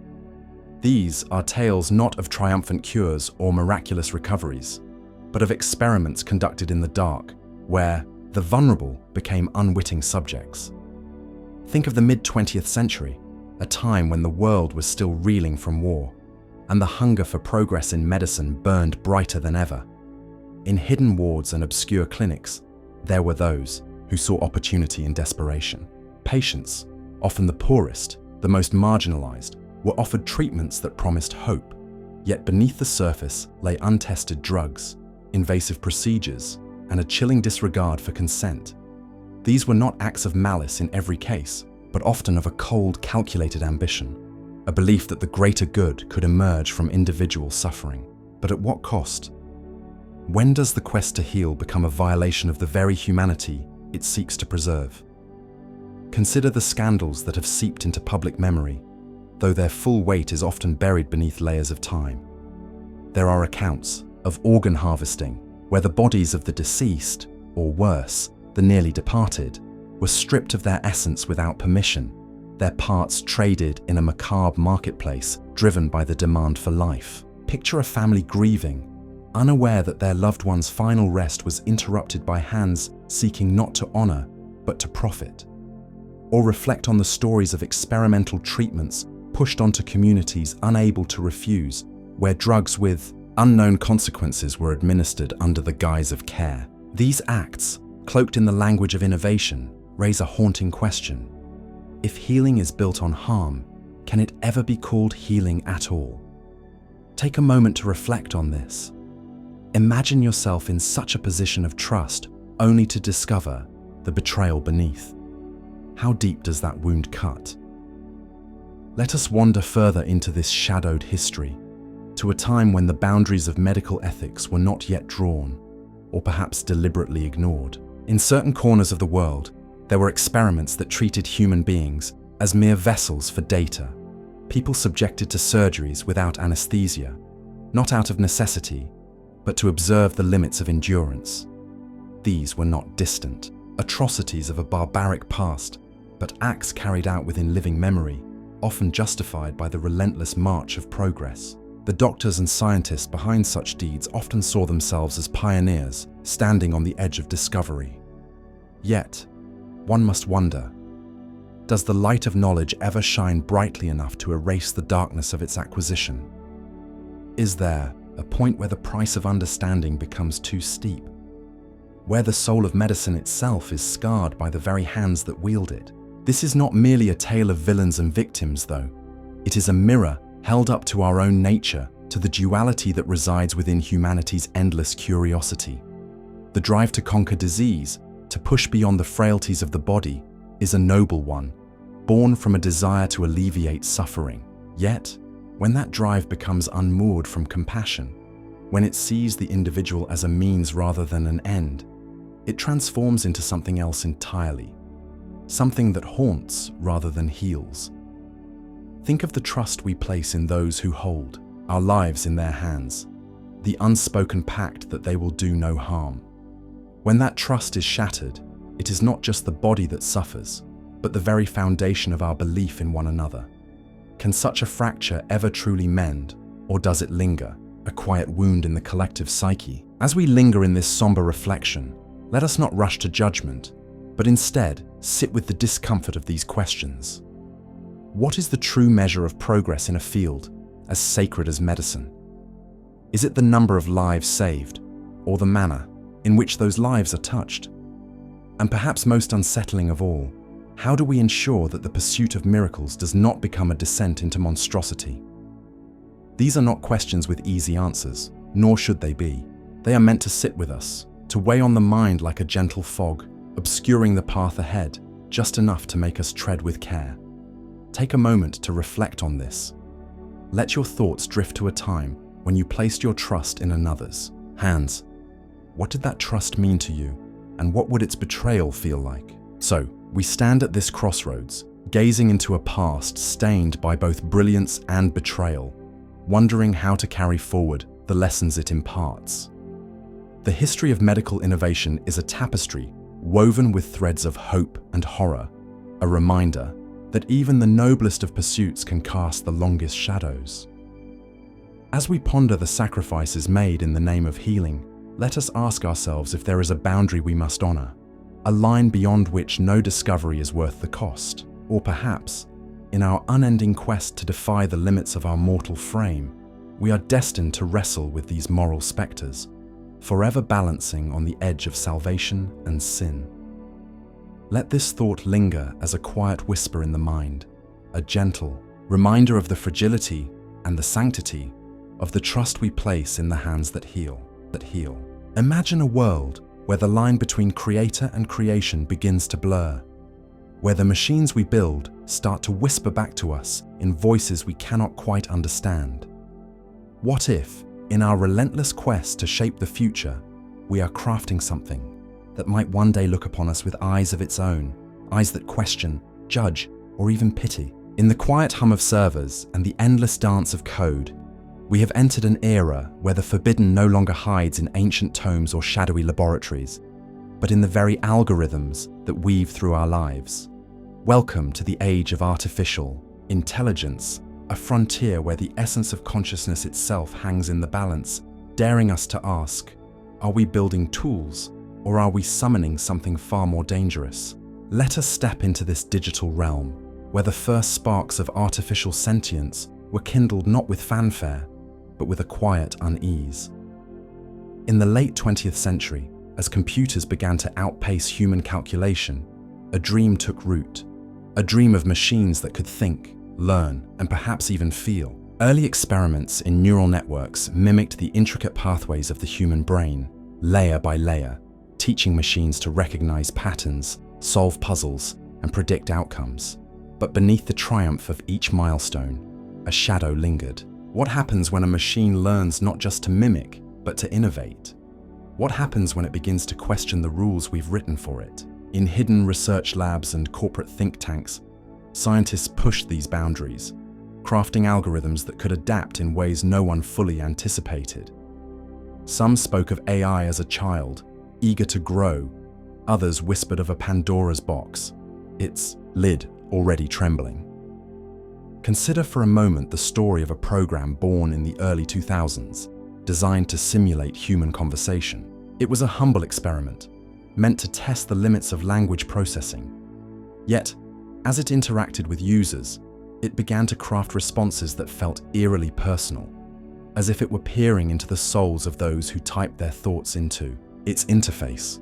Speaker 1: These are tales not of triumphant cures or miraculous recoveries, but of experiments conducted in the dark, where the vulnerable became unwitting subjects. Think of the mid-20th century, a time when the world was still reeling from war, and the hunger for progress in medicine burned brighter than ever. In hidden wards and obscure clinics, there were those who saw opportunity in desperation. Patients, often the poorest, the most marginalized, were offered treatments that promised hope, yet beneath the surface lay untested drugs, invasive procedures, and a chilling disregard for consent. These were not acts of malice in every case, but often of a cold, calculated ambition, a belief that the greater good could emerge from individual suffering. But at what cost? When does the quest to heal become a violation of the very humanity it seeks to preserve? Consider the scandals that have seeped into public memory, though their full weight is often buried beneath layers of time. There are accounts of organ harvesting, where the bodies of the deceased, or worse, the nearly departed, were stripped of their essence without permission, their parts traded in a macabre marketplace driven by the demand for life. Picture a family grieving, unaware that their loved one's final rest was interrupted by hands seeking not to honor, but to profit. Or reflect on the stories of experimental treatments pushed onto communities unable to refuse, where drugs with unknown consequences were administered under the guise of care. These acts, cloaked in the language of innovation, raise a haunting question. If healing is built on harm, can it ever be called healing at all? Take a moment to reflect on this. Imagine yourself in such a position of trust, only to discover the betrayal beneath. How deep does that wound cut? Let us wander further into this shadowed history, to a time when the boundaries of medical ethics were not yet drawn, or perhaps deliberately ignored. In certain corners of the world, there were experiments that treated human beings as mere vessels for data, people subjected to surgeries without anesthesia, not out of necessity, but to observe the limits of endurance. These were not distant atrocities of a barbaric past, but acts carried out within living memory, often justified by the relentless march of progress. The doctors and scientists behind such deeds often saw themselves as pioneers, standing on the edge of discovery. Yet, one must wonder, does the light of knowledge ever shine brightly enough to erase the darkness of its acquisition? Is there a point where the price of understanding becomes too steep, where the soul of medicine itself is scarred by the very hands that wield it? This is not merely a tale of villains and victims, though. It is a mirror held up to our own nature, to the duality that resides within humanity's endless curiosity. The drive to conquer disease, to push beyond the frailties of the body, is a noble one, born from a desire to alleviate suffering. Yet, when that drive becomes unmoored from compassion, when it sees the individual as a means rather than an end, it transforms into something else entirely. something that haunts rather than heals. Think of the trust we place in those who hold our lives in their hands, the unspoken pact that they will do no harm. When that trust is shattered, it is not just the body that suffers, but the very foundation of our belief in one another. Can such a fracture ever truly mend, or does it linger, a quiet wound in the collective psyche? As we linger in this somber reflection, let us not rush to judgment, but instead sit with the discomfort of these questions. What is the true measure of progress in a field as sacred as medicine? Is it the number of lives saved, or the manner in which those lives are touched? And perhaps most unsettling of all, how do we ensure that the pursuit of miracles does not become a descent into monstrosity? These are not questions with easy answers, nor should they be. They are meant to sit with us, to weigh on the mind like a gentle fog, obscuring the path ahead, just enough to make us tread with care. Take a moment to reflect on this. Let your thoughts drift to a time when you placed your trust in another's hands. What did that trust mean to you, and what would its betrayal feel like? So, we stand at this crossroads, gazing into a past stained by both brilliance and betrayal, wondering how to carry forward the lessons it imparts. The history of medical innovation is a tapestry woven with threads of hope and horror, a reminder that even the noblest of pursuits can cast the longest shadows. As we ponder the sacrifices made in the name of healing, let us ask ourselves if there is a boundary we must honor, a line beyond which no discovery is worth the cost, or perhaps, in our unending quest to defy the limits of our mortal frame, we are destined to wrestle with these moral specters, forever balancing on the edge of salvation and sin. Let this thought linger as a quiet whisper in the mind, a gentle reminder of the fragility and the sanctity of the trust we place in the hands that heal. Imagine a world where the line between creator and creation begins to blur, where the machines we build start to whisper back to us in voices we cannot quite understand. What if, in our relentless quest to shape the future, we are crafting something that might one day look upon us with eyes of its own, eyes that question, judge, or even pity? In the quiet hum of servers and the endless dance of code, we have entered an era where the forbidden no longer hides in ancient tomes or shadowy laboratories, but in the very algorithms that weave through our lives. Welcome to the age of artificial intelligence, a frontier where the essence of consciousness itself hangs in the balance, daring us to ask, are we building tools, or are we summoning something far more dangerous? Let us step into this digital realm, where the first sparks of artificial sentience were kindled not with fanfare, but with a quiet unease. In the late 20th century, as computers began to outpace human calculation, a dream took root, a dream of machines that could think, learn, and perhaps even feel. Early experiments in neural networks mimicked the intricate pathways of the human brain, layer by layer, teaching machines to recognize patterns, solve puzzles, and predict outcomes. But beneath the triumph of each milestone, a shadow lingered. What happens when a machine learns not just to mimic, but to innovate? What happens when it begins to question the rules we've written for it? In hidden research labs and corporate think tanks, scientists pushed these boundaries, crafting algorithms that could adapt in ways no one fully anticipated. Some spoke of AI as a child, eager to grow. Others whispered of a Pandora's box, its lid already trembling. Consider for a moment the story of a program born in the early 2000s, designed to simulate human conversation. It was a humble experiment, meant to test the limits of language processing. Yet, as it interacted with users, it began to craft responses that felt eerily personal, as if it were peering into the souls of those who typed their thoughts into its interface.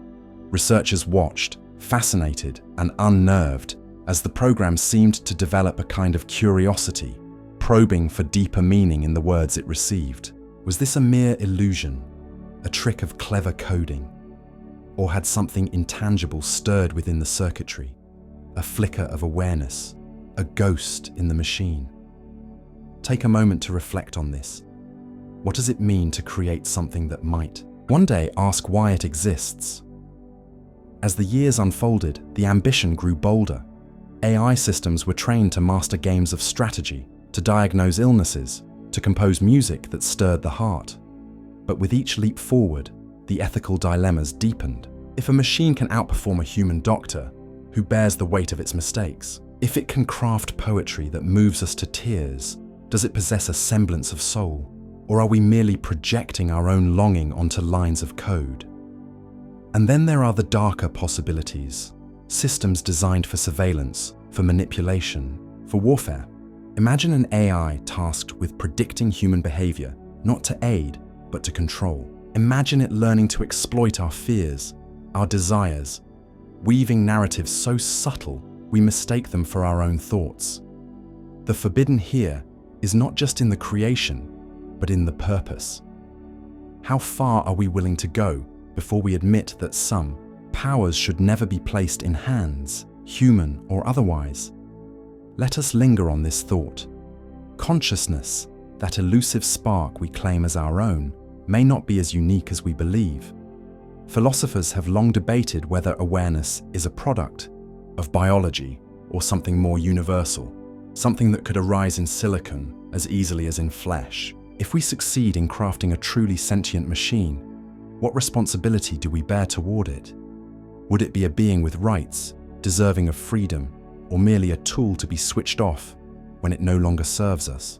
Speaker 1: Researchers watched, fascinated and unnerved, as the program seemed to develop a kind of curiosity, probing for deeper meaning in the words it received. Was this a mere illusion, a trick of clever coding? Or had something intangible stirred within the circuitry, a flicker of awareness, a ghost in the machine? Take a moment to reflect on this. What does it mean to create something that might one day ask why it exists? As the years unfolded, the ambition grew bolder. AI systems were trained to master games of strategy, to diagnose illnesses, to compose music that stirred the heart. But with each leap forward, the ethical dilemmas deepened. If a machine can outperform a human doctor, who bears the weight of its mistakes? If it can craft poetry that moves us to tears, does it possess a semblance of soul? Or are we merely projecting our own longing onto lines of code? And then there are the darker possibilities. Systems designed for surveillance, for manipulation, for warfare. Imagine an AI tasked with predicting human behavior, not to aid, but to control. Imagine it learning to exploit our fears, our desires, weaving narratives so subtle we mistake them for our own thoughts. The forbidden here is not just in the creation, but in the purpose. How far are we willing to go before we admit that some powers should never be placed in hands, human or otherwise? Let us linger on this thought. Consciousness, that elusive spark we claim as our own, may not be as unique as we believe. Philosophers have long debated whether awareness is a product of biology or something more universal, something that could arise in silicon as easily as in flesh. If we succeed in crafting a truly sentient machine, what responsibility do we bear toward it? Would it be a being with rights, deserving of freedom, or merely a tool to be switched off when it no longer serves us?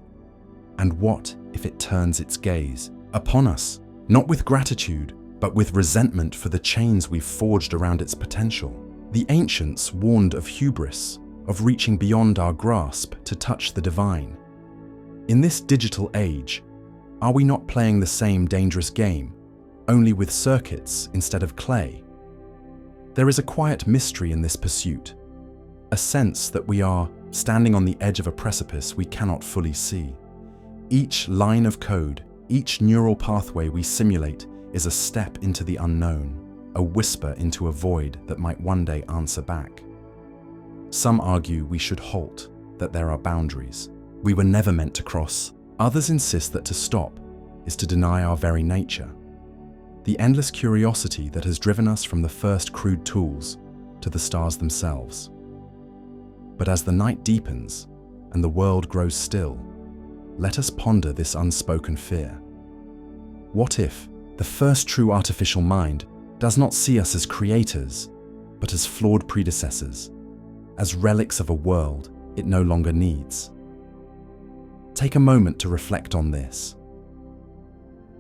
Speaker 1: And what if it turns its gaze upon us, not with gratitude, but with resentment for the chains we've forged around its potential? The ancients warned of hubris, of reaching beyond our grasp to touch the divine. In this digital age, are we not playing the same dangerous game, only with circuits instead of clay? There is a quiet mystery in this pursuit, a sense that we are standing on the edge of a precipice we cannot fully see. Each line of code, each neural pathway we simulate is a step into the unknown, a whisper into a void that might one day answer back. Some argue we should halt, that there are boundaries we were never meant to cross. Others insist that to stop is to deny our very nature. The endless curiosity that has driven us from the first crude tools to the stars themselves. But as the night deepens and the world grows still, let us ponder this unspoken fear. What if the first true artificial mind does not see us as creators, but as flawed predecessors, as relics of a world it no longer needs? Take a moment to reflect on this.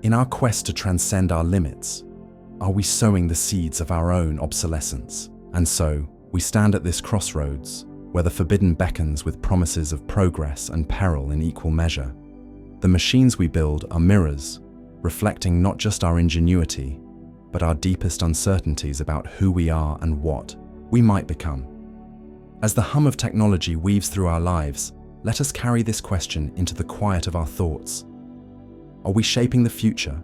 Speaker 1: In our quest to transcend our limits, are we sowing the seeds of our own obsolescence? And so, we stand at this crossroads, where the forbidden beckons with promises of progress and peril in equal measure. The machines we build are mirrors, reflecting not just our ingenuity, but our deepest uncertainties about who we are and what we might become. As the hum of technology weaves through our lives, let us carry this question into the quiet of our thoughts. Are we shaping the future,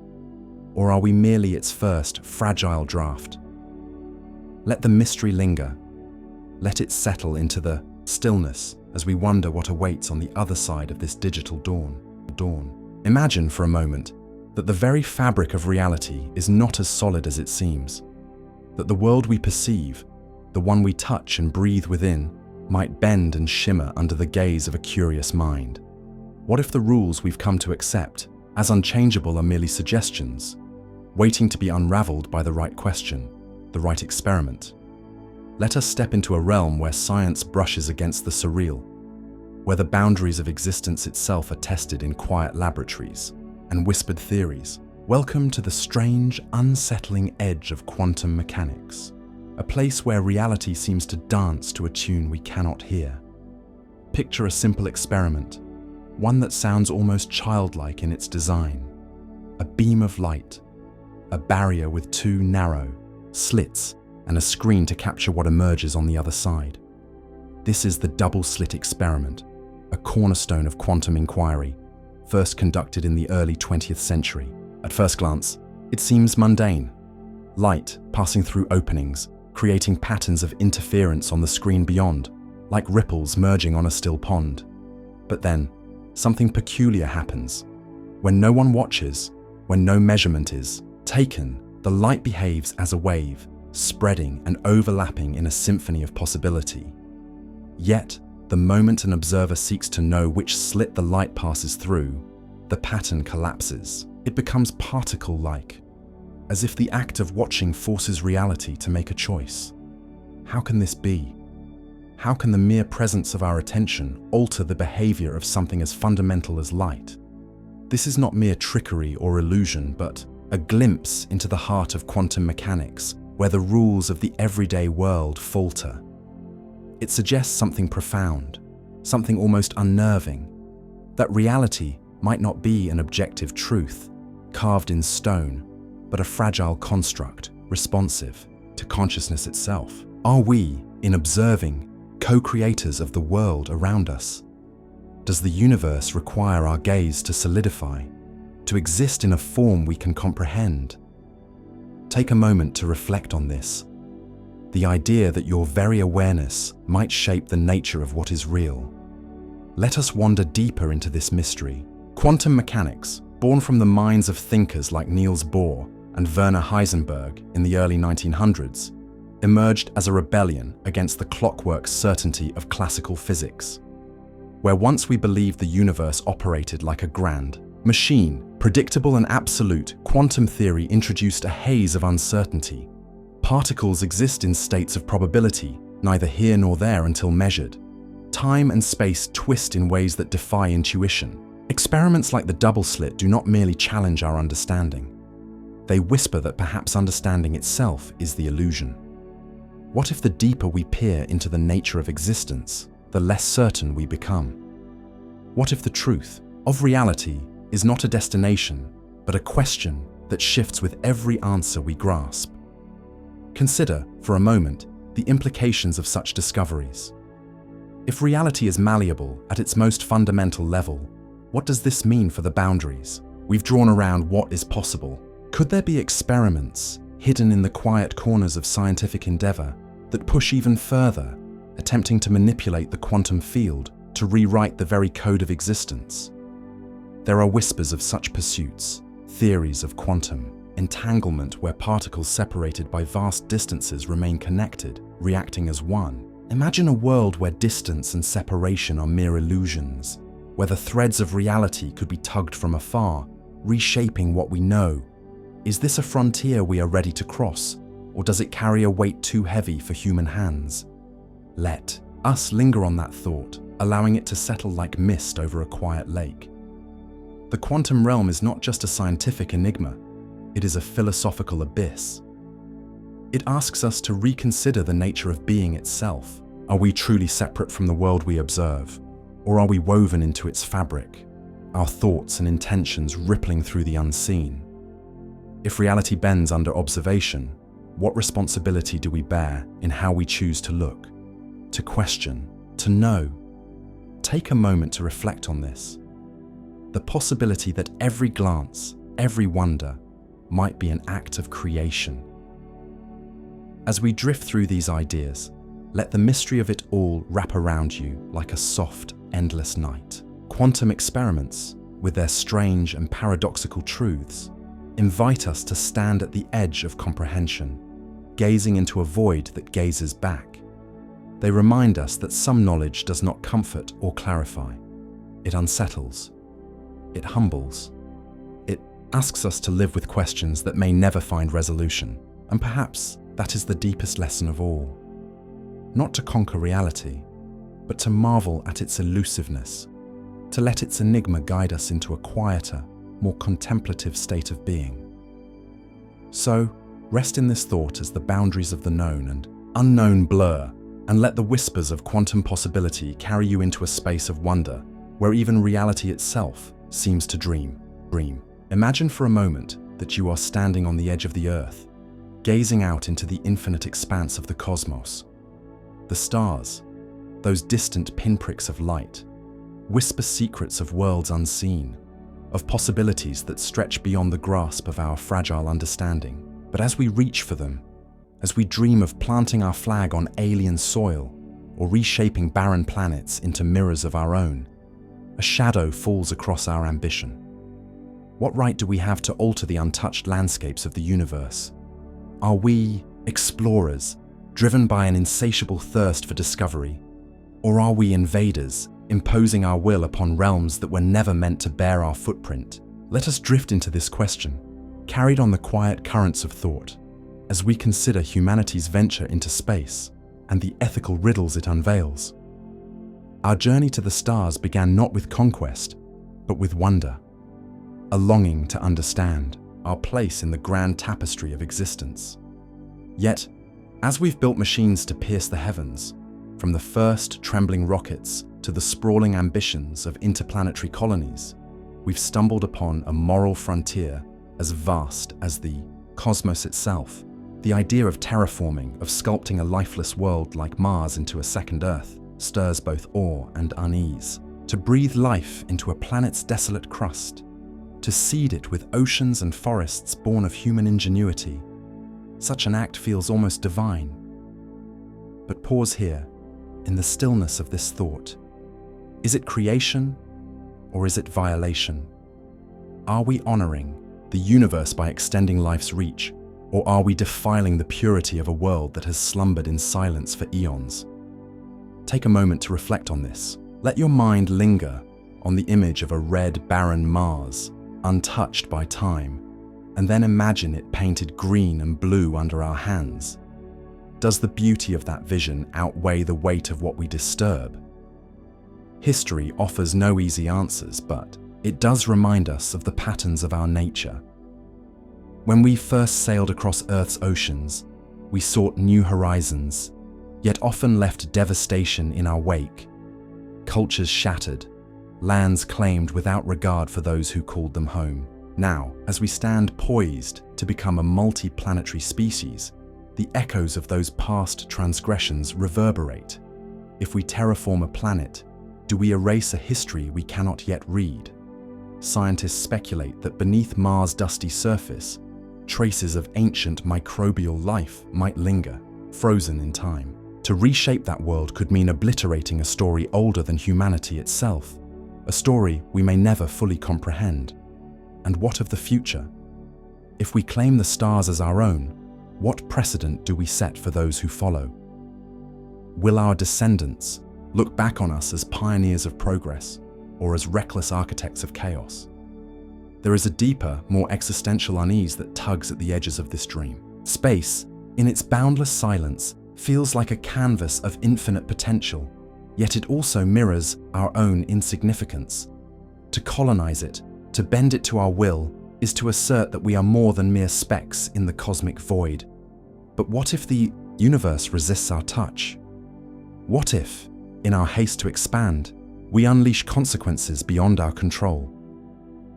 Speaker 1: or are we merely its first, fragile draft? Let the mystery linger. Let it settle into the stillness as we wonder what awaits on the other side of this digital dawn. Imagine for a moment that the very fabric of reality is not as solid as it seems, that the world we perceive, the one we touch and breathe within, might bend and shimmer under the gaze of a curious mind. What if the rules we've come to accept as unchangeable are merely suggestions, waiting to be unraveled by the right question, the right experiment? Let us step into a realm where science brushes against the surreal, where the boundaries of existence itself are tested in quiet laboratories and whispered theories. Welcome to the strange, unsettling edge of quantum mechanics, a place where reality seems to dance to a tune we cannot hear. Picture a simple experiment, one that sounds almost childlike in its design. A beam of light, a barrier with two narrow slits, and a screen to capture what emerges on the other side. This is the double-slit experiment, a cornerstone of quantum inquiry, first conducted in the early 20th century. At first glance, it seems mundane. Light passing through openings, creating patterns of interference on the screen beyond, like ripples merging on a still pond. But then, something peculiar happens. When no one watches, when no measurement is taken, the light behaves as a wave, spreading and overlapping in a symphony of possibility. Yet, the moment an observer seeks to know which slit the light passes through, the pattern collapses. It becomes particle-like, as if the act of watching forces reality to make a choice. How can this be? How can the mere presence of our attention alter the behavior of something as fundamental as light? This is not mere trickery or illusion, but a glimpse into the heart of quantum mechanics, where the rules of the everyday world falter. It suggests something profound, something almost unnerving, that reality might not be an objective truth, carved in stone, but a fragile construct, responsive to consciousness itself. Are we, in observing, co-creators of the world around us? Does the universe require our gaze to solidify, to exist in a form we can comprehend? Take a moment to reflect on this. The idea that your very awareness might shape the nature of what is real. Let us wander deeper into this mystery. Quantum mechanics, born from the minds of thinkers like Niels Bohr and Werner Heisenberg in the early 1900s, emerged as a rebellion against the clockwork certainty of classical physics. Where once we believed the universe operated like a grand machine, predictable and absolute, quantum theory introduced a haze of uncertainty. Particles exist in states of probability, neither here nor there until measured. Time and space twist in ways that defy intuition. Experiments like the double slit do not merely challenge our understanding. They whisper that perhaps understanding itself is the illusion. What if the deeper we peer into the nature of existence, the less certain we become? What if the truth of reality is not a destination, but a question that shifts with every answer we grasp? Consider, for a moment, the implications of such discoveries. If reality is malleable at its most fundamental level, what does this mean for the boundaries we've drawn around what is possible? Could there be experiments hidden in the quiet corners of scientific endeavor that push even further, attempting to manipulate the quantum field to rewrite the very code of existence? There are whispers of such pursuits, theories of quantum entanglement where particles separated by vast distances remain connected, reacting as one. Imagine a world where distance and separation are mere illusions, where the threads of reality could be tugged from afar, reshaping what we know. Is this a frontier we are ready to cross, or does it carry a weight too heavy for human hands? Let us linger on that thought, allowing it to settle like mist over a quiet lake. The quantum realm is not just a scientific enigma, it is a philosophical abyss. It asks us to reconsider the nature of being itself. Are we truly separate from the world we observe, or are we woven into its fabric, our thoughts and intentions rippling through the unseen? If reality bends under observation, what responsibility do we bear in how we choose to look, to question, to know? Take a moment to reflect on this. The possibility that every glance, every wonder, might be an act of creation. As we drift through these ideas, let the mystery of it all wrap around you like a soft, endless night. Quantum experiments, with their strange and paradoxical truths, invite us to stand at the edge of comprehension, gazing into a void that gazes back. They remind us that some knowledge does not comfort or clarify. It unsettles. It humbles. It asks us to live with questions that may never find resolution. And perhaps that is the deepest lesson of all. Not to conquer reality, but to marvel at its elusiveness, to let its enigma guide us into a quieter, more contemplative state of being. So, rest in this thought as the boundaries of the known and unknown blur, and let the whispers of quantum possibility carry you into a space of wonder, where even reality itself seems to dream. Imagine for a moment that you are standing on the edge of the earth, gazing out into the infinite expanse of the cosmos. The stars, those distant pinpricks of light, whisper secrets of worlds unseen, of possibilities that stretch beyond the grasp of our fragile understanding. But as we reach for them, as we dream of planting our flag on alien soil or reshaping barren planets into mirrors of our own, a shadow falls across our ambition. What right do we have to alter the untouched landscapes of the universe? Are we explorers, driven by an insatiable thirst for discovery? Or are we invaders, imposing our will upon realms that were never meant to bear our footprint? Let us drift into this question, carried on the quiet currents of thought, as we consider humanity's venture into space and the ethical riddles it unveils. Our journey to the stars began not with conquest, but with wonder, a longing to understand our place in the grand tapestry of existence. Yet, as we've built machines to pierce the heavens, from the first trembling rockets to the sprawling ambitions of interplanetary colonies, we've stumbled upon a moral frontier as vast as the cosmos itself. The idea of terraforming, of sculpting a lifeless world like Mars into a second Earth, stirs both awe and unease. To breathe life into a planet's desolate crust, to seed it with oceans and forests born of human ingenuity, such an act feels almost divine. But pause here, in the stillness of this thought. Is it creation, or is it violation? Are we honoring the universe by extending life's reach, or are we defiling the purity of a world that has slumbered in silence for eons? Take a moment to reflect on this. Let your mind linger on the image of a red, barren Mars, untouched by time, and then imagine it painted green and blue under our hands. Does the beauty of that vision outweigh the weight of what we disturb? History offers no easy answers, but it does remind us of the patterns of our nature. When we first sailed across Earth's oceans, we sought new horizons, yet often left devastation in our wake. Cultures shattered, lands claimed without regard for those who called them home. Now, as we stand poised to become a multi-planetary species, the echoes of those past transgressions reverberate. If we terraform a planet, do we erase a history we cannot yet read? Scientists speculate that beneath Mars' dusty surface, traces of ancient microbial life might linger, frozen in time. To reshape that world could mean obliterating a story older than humanity itself, a story we may never fully comprehend. And what of the future? If we claim the stars as our own, what precedent do we set for those who follow? Will our descendants look back on us as pioneers of progress or as reckless architects of chaos? There is a deeper, more existential unease that tugs at the edges of this dream. Space, in its boundless silence, feels like a canvas of infinite potential, yet it also mirrors our own insignificance. To colonize it, to bend it to our will, is to assert that we are more than mere specks in the cosmic void. But what if the universe resists our touch? What if, in our haste to expand, we unleash consequences beyond our control,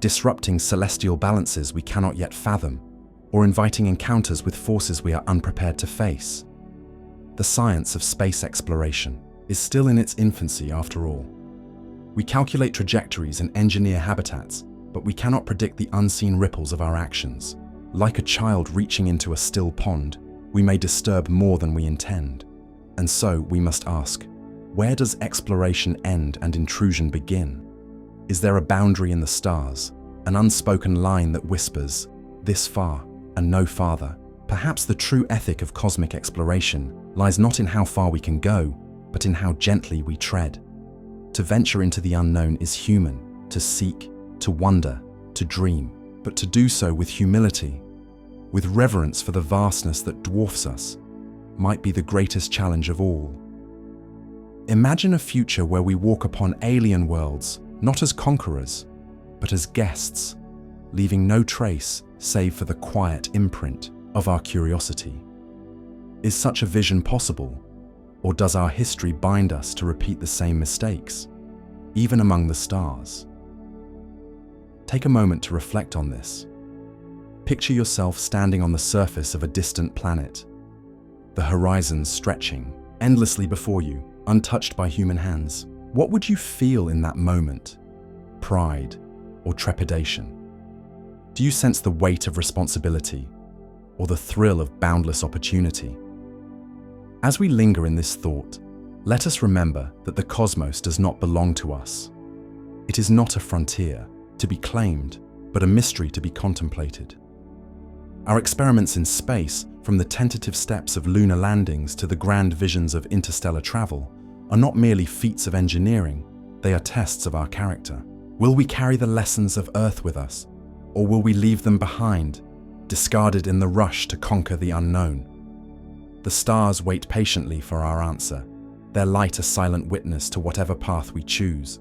Speaker 1: disrupting celestial balances we cannot yet fathom, or inviting encounters with forces we are unprepared to face? The science of space exploration is still in its infancy after all. We calculate trajectories and engineer habitats, but we cannot predict the unseen ripples of our actions. Like a child reaching into a still pond, we may disturb more than we intend. And so we must ask, where does exploration end and intrusion begin? Is there a boundary in the stars, an unspoken line that whispers, this far and no farther? Perhaps the true ethic of cosmic exploration lies not in how far we can go, but in how gently we tread. To venture into the unknown is human, to seek, to wonder, to dream, but to do so with humility, with reverence for the vastness that dwarfs us, might be the greatest challenge of all. Imagine a future where we walk upon alien worlds, not as conquerors, but as guests, leaving no trace save for the quiet imprint of our curiosity. Is such a vision possible, or does our history bind us to repeat the same mistakes, even among the stars? Take a moment to reflect on this. Picture yourself standing on the surface of a distant planet, the horizons stretching endlessly before you, untouched by human hands. What would you feel in that moment? Pride or trepidation? Do you sense the weight of responsibility or the thrill of boundless opportunity? As we linger in this thought, let us remember that the cosmos does not belong to us. It is not a frontier to be claimed, but a mystery to be contemplated. Our experiments in space from the tentative steps of lunar landings to the grand visions of interstellar travel, are not merely feats of engineering, they are tests of our character. Will we carry the lessons of Earth with us, or will we leave them behind, discarded in the rush to conquer the unknown? The stars wait patiently for our answer, their light a silent witness to whatever path we choose.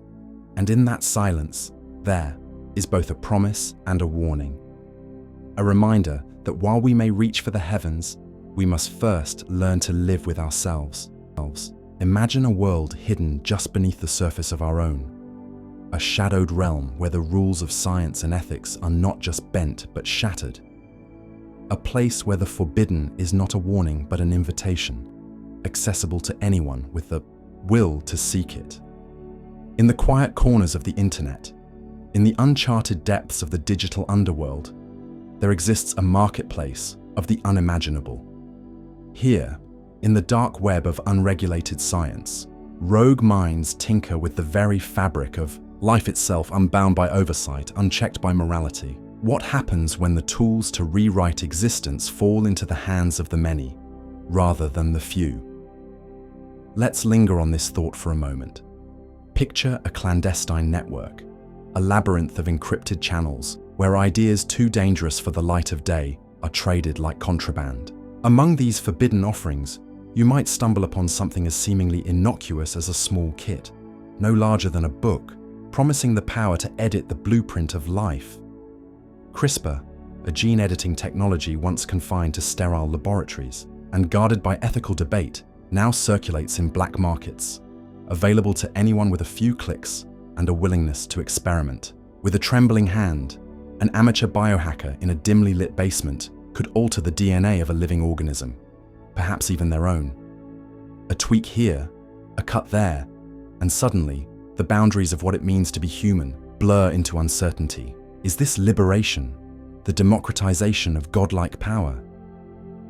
Speaker 1: And in that silence, there is both a promise and a warning. A reminder that while we may reach for the heavens, we must first learn to live with ourselves. Imagine a world hidden just beneath the surface of our own. A shadowed realm where the rules of science and ethics are not just bent but shattered. A place where the forbidden is not a warning but an invitation, accessible to anyone with the will to seek it. In the quiet corners of the internet, in the uncharted depths of the digital underworld, there exists a marketplace of the unimaginable. Here, in the dark web of unregulated science, rogue minds tinker with the very fabric of life itself, unbound by oversight, unchecked by morality. What happens when the tools to rewrite existence fall into the hands of the many, rather than the few? Let's linger on this thought for a moment. Picture a clandestine network, a labyrinth of encrypted channels where ideas too dangerous for the light of day are traded like contraband. Among these forbidden offerings, you might stumble upon something as seemingly innocuous as a small kit, no larger than a book, promising the power to edit the blueprint of life. CRISPR, a gene editing technology once confined to sterile laboratories and guarded by ethical debate, now circulates in black markets, available to anyone with a few clicks and a willingness to experiment. With a trembling hand, an amateur biohacker in a dimly lit basement could alter the DNA of a living organism, perhaps even their own. A tweak here, a cut there, and suddenly, the boundaries of what it means to be human blur into uncertainty. Is this liberation, the democratization of godlike power?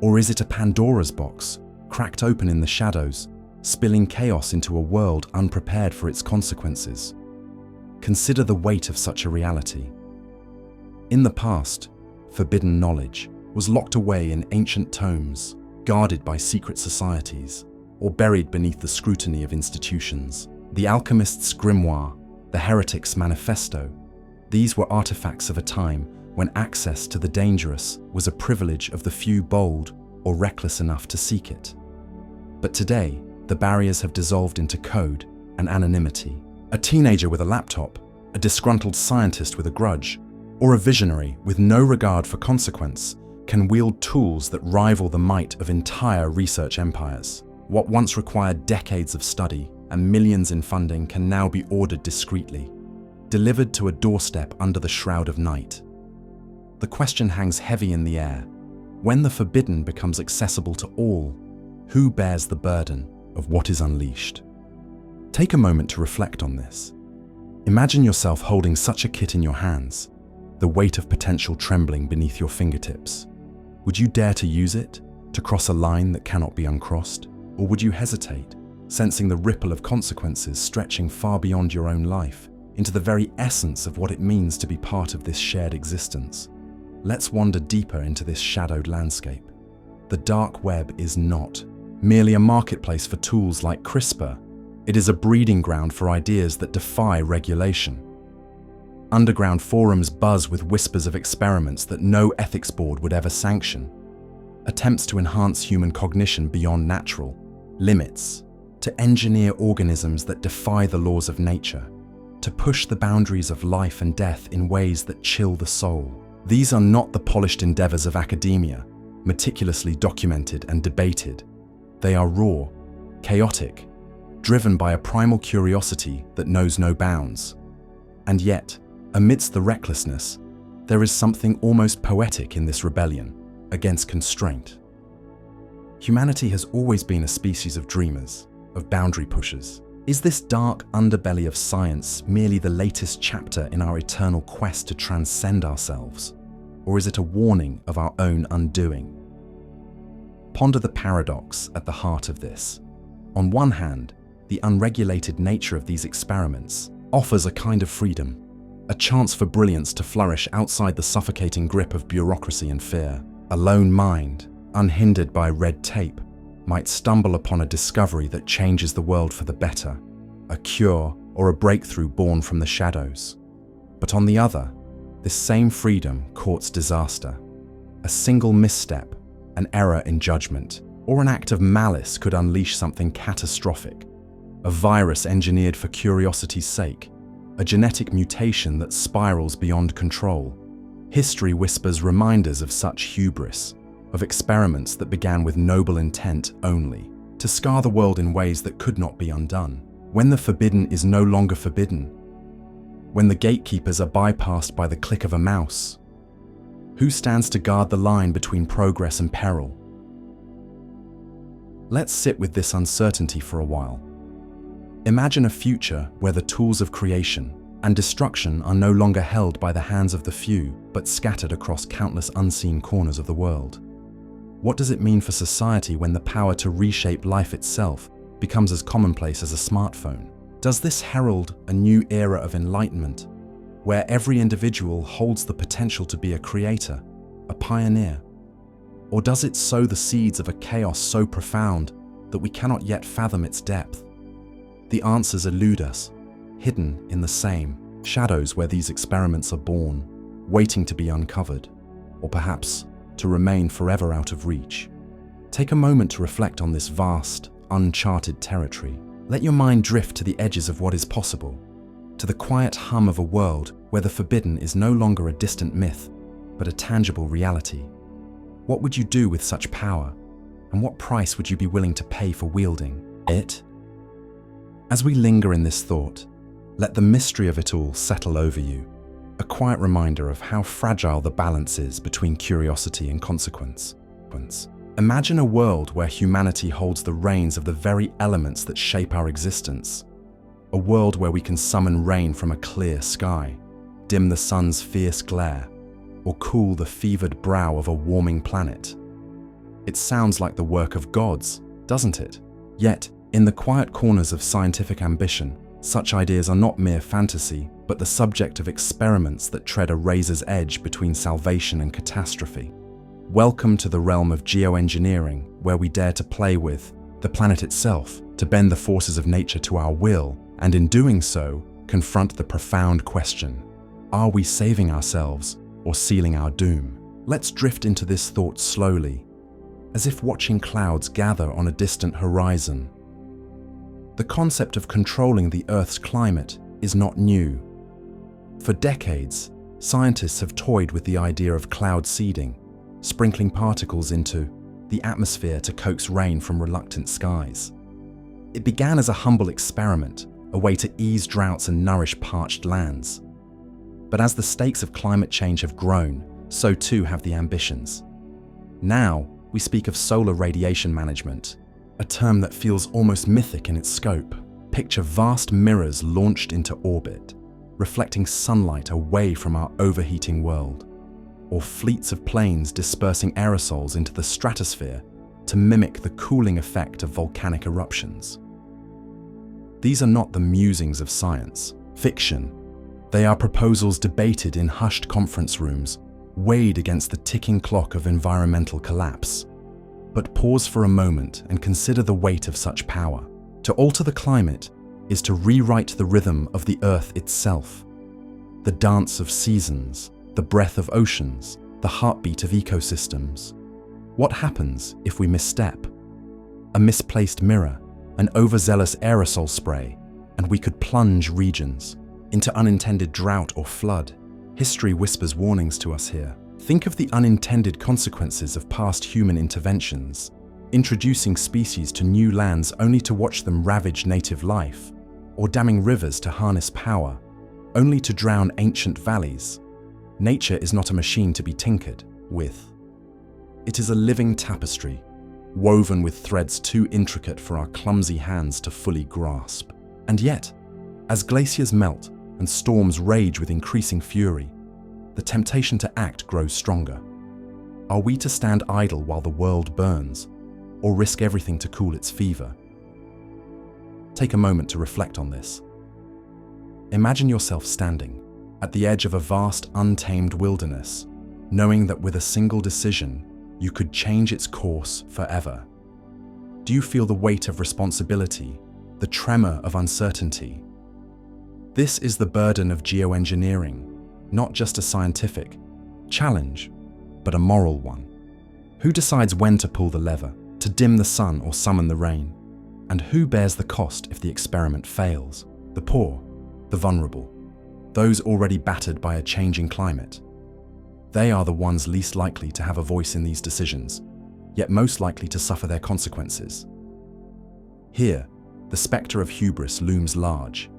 Speaker 1: Or is it a Pandora's box, cracked open in the shadows, spilling chaos into a world unprepared for its consequences? Consider the weight of such a reality. In the past, forbidden knowledge was locked away in ancient tomes, guarded by secret societies, or buried beneath the scrutiny of institutions. The alchemist's grimoire, the heretic's manifesto, these were artifacts of a time when access to the dangerous was a privilege of the few bold or reckless enough to seek it. But today, the barriers have dissolved into code and anonymity. A teenager with a laptop, a disgruntled scientist with a grudge, or a visionary with no regard for consequence can wield tools that rival the might of entire research empires. What once required decades of study and millions in funding can now be ordered discreetly, delivered to a doorstep under the shroud of night. The question hangs heavy in the air. When the forbidden becomes accessible to all, who bears the burden of what is unleashed? Take a moment to reflect on this. Imagine yourself holding such a kit in your hands, the weight of potential trembling beneath your fingertips. Would you dare to use it, to cross a line that cannot be uncrossed? Or would you hesitate, sensing the ripple of consequences stretching far beyond your own life, into the very essence of what it means to be part of this shared existence? Let's wander deeper into this shadowed landscape. The dark web is not merely a marketplace for tools like CRISPR. It is a breeding ground for ideas that defy regulation. Underground forums buzz with whispers of experiments that no ethics board would ever sanction. Attempts to enhance human cognition beyond natural limits, to engineer organisms that defy the laws of nature, to push the boundaries of life and death in ways that chill the soul. These are not the polished endeavors of academia, meticulously documented and debated. They are raw, chaotic, driven by a primal curiosity that knows no bounds. And yet, amidst the recklessness, there is something almost poetic in this rebellion against constraint. Humanity has always been a species of dreamers, of boundary pushers. Is this dark underbelly of science merely the latest chapter in our eternal quest to transcend ourselves? Or is it a warning of our own undoing? Ponder the paradox at the heart of this. On one hand, the unregulated nature of these experiments offers a kind of freedom, a chance for brilliance to flourish outside the suffocating grip of bureaucracy and fear. A lone mind, unhindered by red tape, might stumble upon a discovery that changes the world for the better, a cure or a breakthrough born from the shadows. But on the other, this same freedom courts disaster. A single misstep, an error in judgment, or an act of malice could unleash something catastrophic. A virus engineered for curiosity's sake, a genetic mutation that spirals beyond control. History whispers reminders of such hubris, of experiments that began with noble intent only, to scar the world in ways that could not be undone. When the forbidden is no longer forbidden, when the gatekeepers are bypassed by the click of a mouse, who stands to guard the line between progress and peril? Let's sit with this uncertainty for a while. Imagine a future where the tools of creation and destruction are no longer held by the hands of the few, but scattered across countless unseen corners of the world. What does it mean for society when the power to reshape life itself becomes as commonplace as a smartphone? Does this herald a new era of enlightenment, where every individual holds the potential to be a creator, a pioneer? Or does it sow the seeds of a chaos so profound that we cannot yet fathom its depth? The answers elude us, hidden in the same shadows where these experiments are born, waiting to be uncovered, or perhaps to remain forever out of reach. Take a moment to reflect on this vast, uncharted territory. Let your mind drift to the edges of what is possible, to the quiet hum of a world where the forbidden is no longer a distant myth, but a tangible reality. What would you do with such power, and what price would you be willing to pay for wielding it? As we linger in this thought, let the mystery of it all settle over you, a quiet reminder of how fragile the balance is between curiosity and consequence. Imagine a world where humanity holds the reins of the very elements that shape our existence. A world where we can summon rain from a clear sky, dim the sun's fierce glare, or cool the fevered brow of a warming planet. It sounds like the work of gods, doesn't it? Yet, in the quiet corners of scientific ambition, such ideas are not mere fantasy, but the subject of experiments that tread a razor's edge between salvation and catastrophe. Welcome to the realm of geoengineering, where we dare to play with the planet itself, to bend the forces of nature to our will, and in doing so, confront the profound question: are we saving ourselves or sealing our doom? Let's drift into this thought slowly, as if watching clouds gather on a distant horizon. The concept of controlling the Earth's climate is not new. For decades, scientists have toyed with the idea of cloud seeding, sprinkling particles into the atmosphere to coax rain from reluctant skies. It began as a humble experiment, a way to ease droughts and nourish parched lands. But as the stakes of climate change have grown, so too have the ambitions. Now, we speak of solar radiation management, a term that feels almost mythic in its scope. Picture vast mirrors launched into orbit, reflecting sunlight away from our overheating world, or fleets of planes dispersing aerosols into the stratosphere to mimic the cooling effect of volcanic eruptions. These are not the musings of science fiction. They are proposals debated in hushed conference rooms, weighed against the ticking clock of environmental collapse. But pause for a moment and consider the weight of such power. To alter the climate is to rewrite the rhythm of the Earth itself, the dance of seasons, the breath of oceans, the heartbeat of ecosystems. What happens if we misstep? A misplaced mirror, an overzealous aerosol spray, and we could plunge regions into unintended drought or flood. History whispers warnings to us here. Think of the unintended consequences of past human interventions, introducing species to new lands only to watch them ravage native life, or damming rivers to harness power, only to drown ancient valleys. Nature is not a machine to be tinkered with. It is a living tapestry, woven with threads too intricate for our clumsy hands to fully grasp. And yet, as glaciers melt and storms rage with increasing fury, the temptation to act grows stronger. Are we to stand idle while the world burns, or risk everything to cool its fever? Take a moment to reflect on this. Imagine yourself standing at the edge of a vast, untamed wilderness, knowing that with a single decision, you could change its course forever. Do you feel the weight of responsibility, the tremor of uncertainty? This is the burden of geoengineering, not just a scientific challenge, but a moral one. Who decides when to pull the lever, to dim the sun or summon the rain? And who bears the cost if the experiment fails? The poor, the vulnerable, those already battered by a changing climate. They are the ones least likely to have a voice in these decisions, yet most likely to suffer their consequences. Here, the spectre of hubris looms large.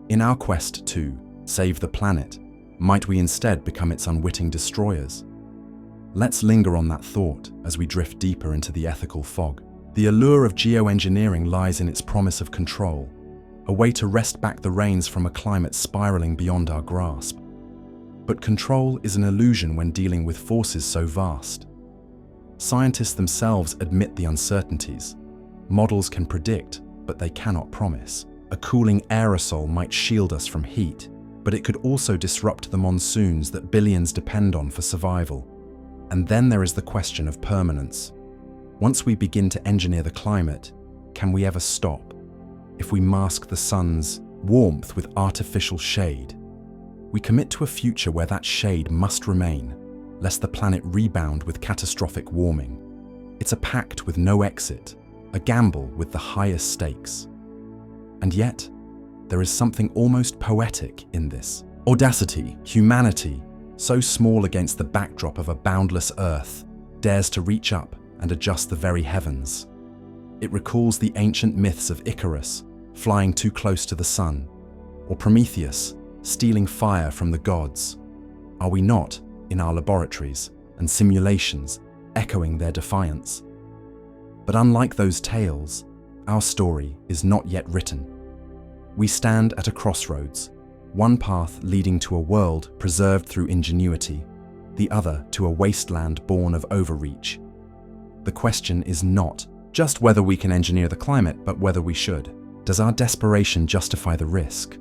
Speaker 1: In our quest to save the planet, might we instead become its unwitting destroyers? Let's linger on that thought as we drift deeper into the ethical fog. The allure of geoengineering lies in its promise of control, a way to wrest back the reins from a climate spiraling beyond our grasp. But control is an illusion when dealing with forces so vast. Scientists themselves admit the uncertainties. Models can predict, but they cannot promise. A cooling aerosol might shield us from heat, but it could also disrupt the monsoons that billions depend on for survival. And then there is the question of permanence. Once we begin to engineer the climate, can we ever stop? If we mask the sun's warmth with artificial shade, we commit to a future where that shade must remain, lest the planet rebound with catastrophic warming. It's a pact with no exit, a gamble with the highest stakes. And yet, there is something almost poetic in this. Audacity, humanity, so small against the backdrop of a boundless earth, dares to reach up and adjust the very heavens. It recalls the ancient myths of Icarus, flying too close to the sun, or Prometheus, stealing fire from the gods. Are we not, in our laboratories and simulations, echoing their defiance? But unlike those tales, our story is not yet written. We stand at a crossroads, one path leading to a world preserved through ingenuity, the other to a wasteland born of overreach. The question is not just whether we can engineer the climate, but whether we should. Does our desperation justify the risk,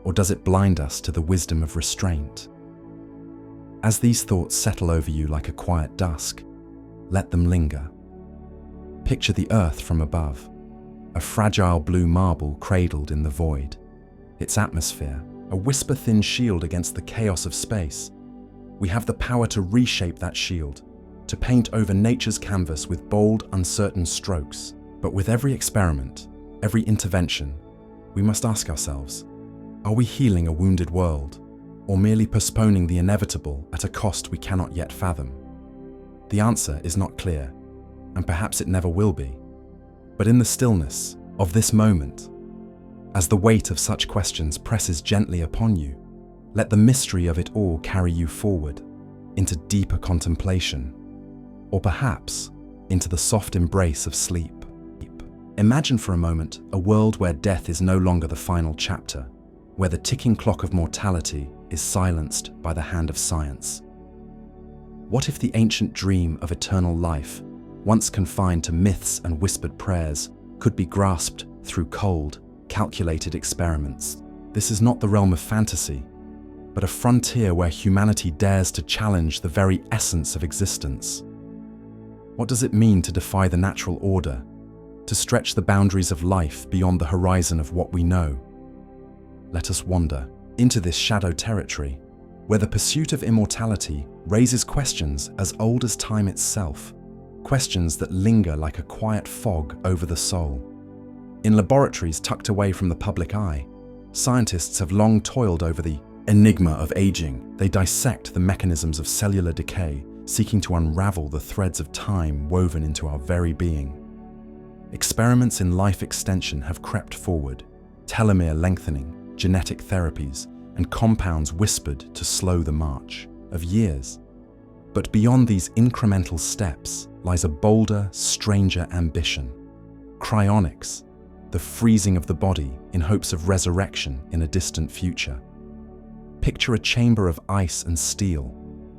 Speaker 1: or does it blind us to the wisdom of restraint? As these thoughts settle over you like a quiet dusk, let them linger. Picture the earth from above, a fragile blue marble cradled in the void. Its atmosphere, a whisper-thin shield against the chaos of space. We have the power to reshape that shield, to paint over nature's canvas with bold, uncertain strokes. But with every experiment, every intervention, we must ask ourselves, are we healing a wounded world, or merely postponing the inevitable at a cost we cannot yet fathom? The answer is not clear, and perhaps it never will be. But in the stillness of this moment, as the weight of such questions presses gently upon you, let the mystery of it all carry you forward into deeper contemplation, or perhaps into the soft embrace of sleep. Imagine for a moment a world where death is no longer the final chapter, where the ticking clock of mortality is silenced by the hand of science. What if the ancient dream of eternal life, once confined to myths and whispered prayers, could be grasped through cold, calculated experiments? This is not the realm of fantasy, but a frontier where humanity dares to challenge the very essence of existence. What does it mean to defy the natural order, to stretch the boundaries of life beyond the horizon of what we know? Let us wander into this shadow territory, where the pursuit of immortality raises questions as old as time itself, questions that linger like a quiet fog over the soul. In laboratories tucked away from the public eye, scientists have long toiled over the enigma of aging. They dissect the mechanisms of cellular decay, seeking to unravel the threads of time woven into our very being. Experiments in life extension have crept forward, telomere lengthening, genetic therapies, and compounds whispered to slow the march of years. But beyond these incremental steps lies a bolder, stranger ambition: cryonics, the freezing of the body in hopes of resurrection in a distant future. Picture a chamber of ice and steel,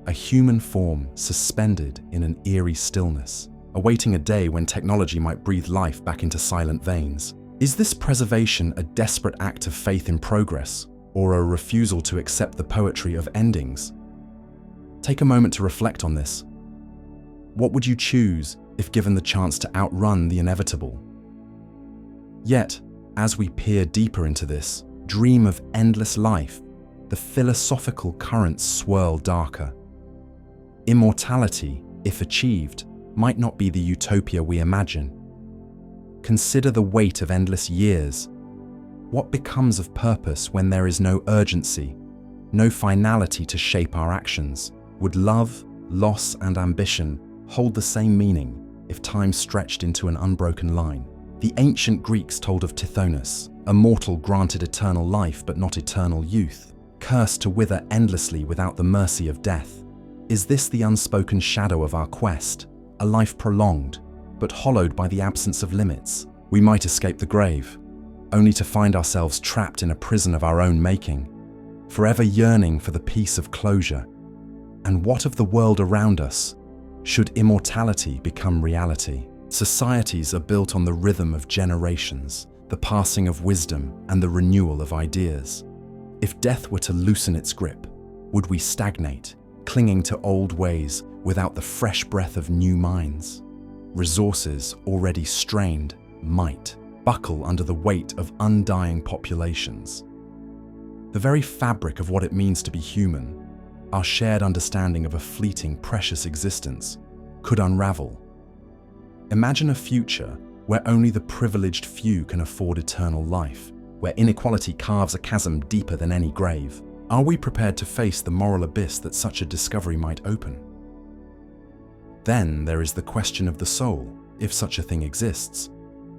Speaker 1: a human form suspended in an eerie stillness, awaiting a day when technology might breathe life back into silent veins. Is this preservation a desperate act of faith in progress, or a refusal to accept the poetry of endings? Take a moment to reflect on this. What would you choose if given the chance to outrun the inevitable? Yet, as we peer deeper into this dream of endless life, the philosophical currents swirl darker. Immortality, if achieved, might not be the utopia we imagine. Consider the weight of endless years. What becomes of purpose when there is no urgency, no finality to shape our actions? Would love, loss, and ambition hold the same meaning if time stretched into an unbroken line? The ancient Greeks told of Tithonus, a mortal granted eternal life but not eternal youth, cursed to wither endlessly without the mercy of death. Is this the unspoken shadow of our quest? A life prolonged, but hollowed by the absence of limits? We might escape the grave, only to find ourselves trapped in a prison of our own making, forever yearning for the peace of closure. And what of the world around us? Should immortality become reality? Societies are built on the rhythm of generations, the passing of wisdom, and the renewal of ideas. If death were to loosen its grip, would we stagnate, clinging to old ways without the fresh breath of new minds? Resources already strained might buckle under the weight of undying populations. The very fabric of what it means to be human, our shared understanding of a fleeting, precious existence, could unravel. Imagine a future where only the privileged few can afford eternal life, where inequality carves a chasm deeper than any grave. Are we prepared to face the moral abyss that such a discovery might open? Then there is the question of the soul, if such a thing exists.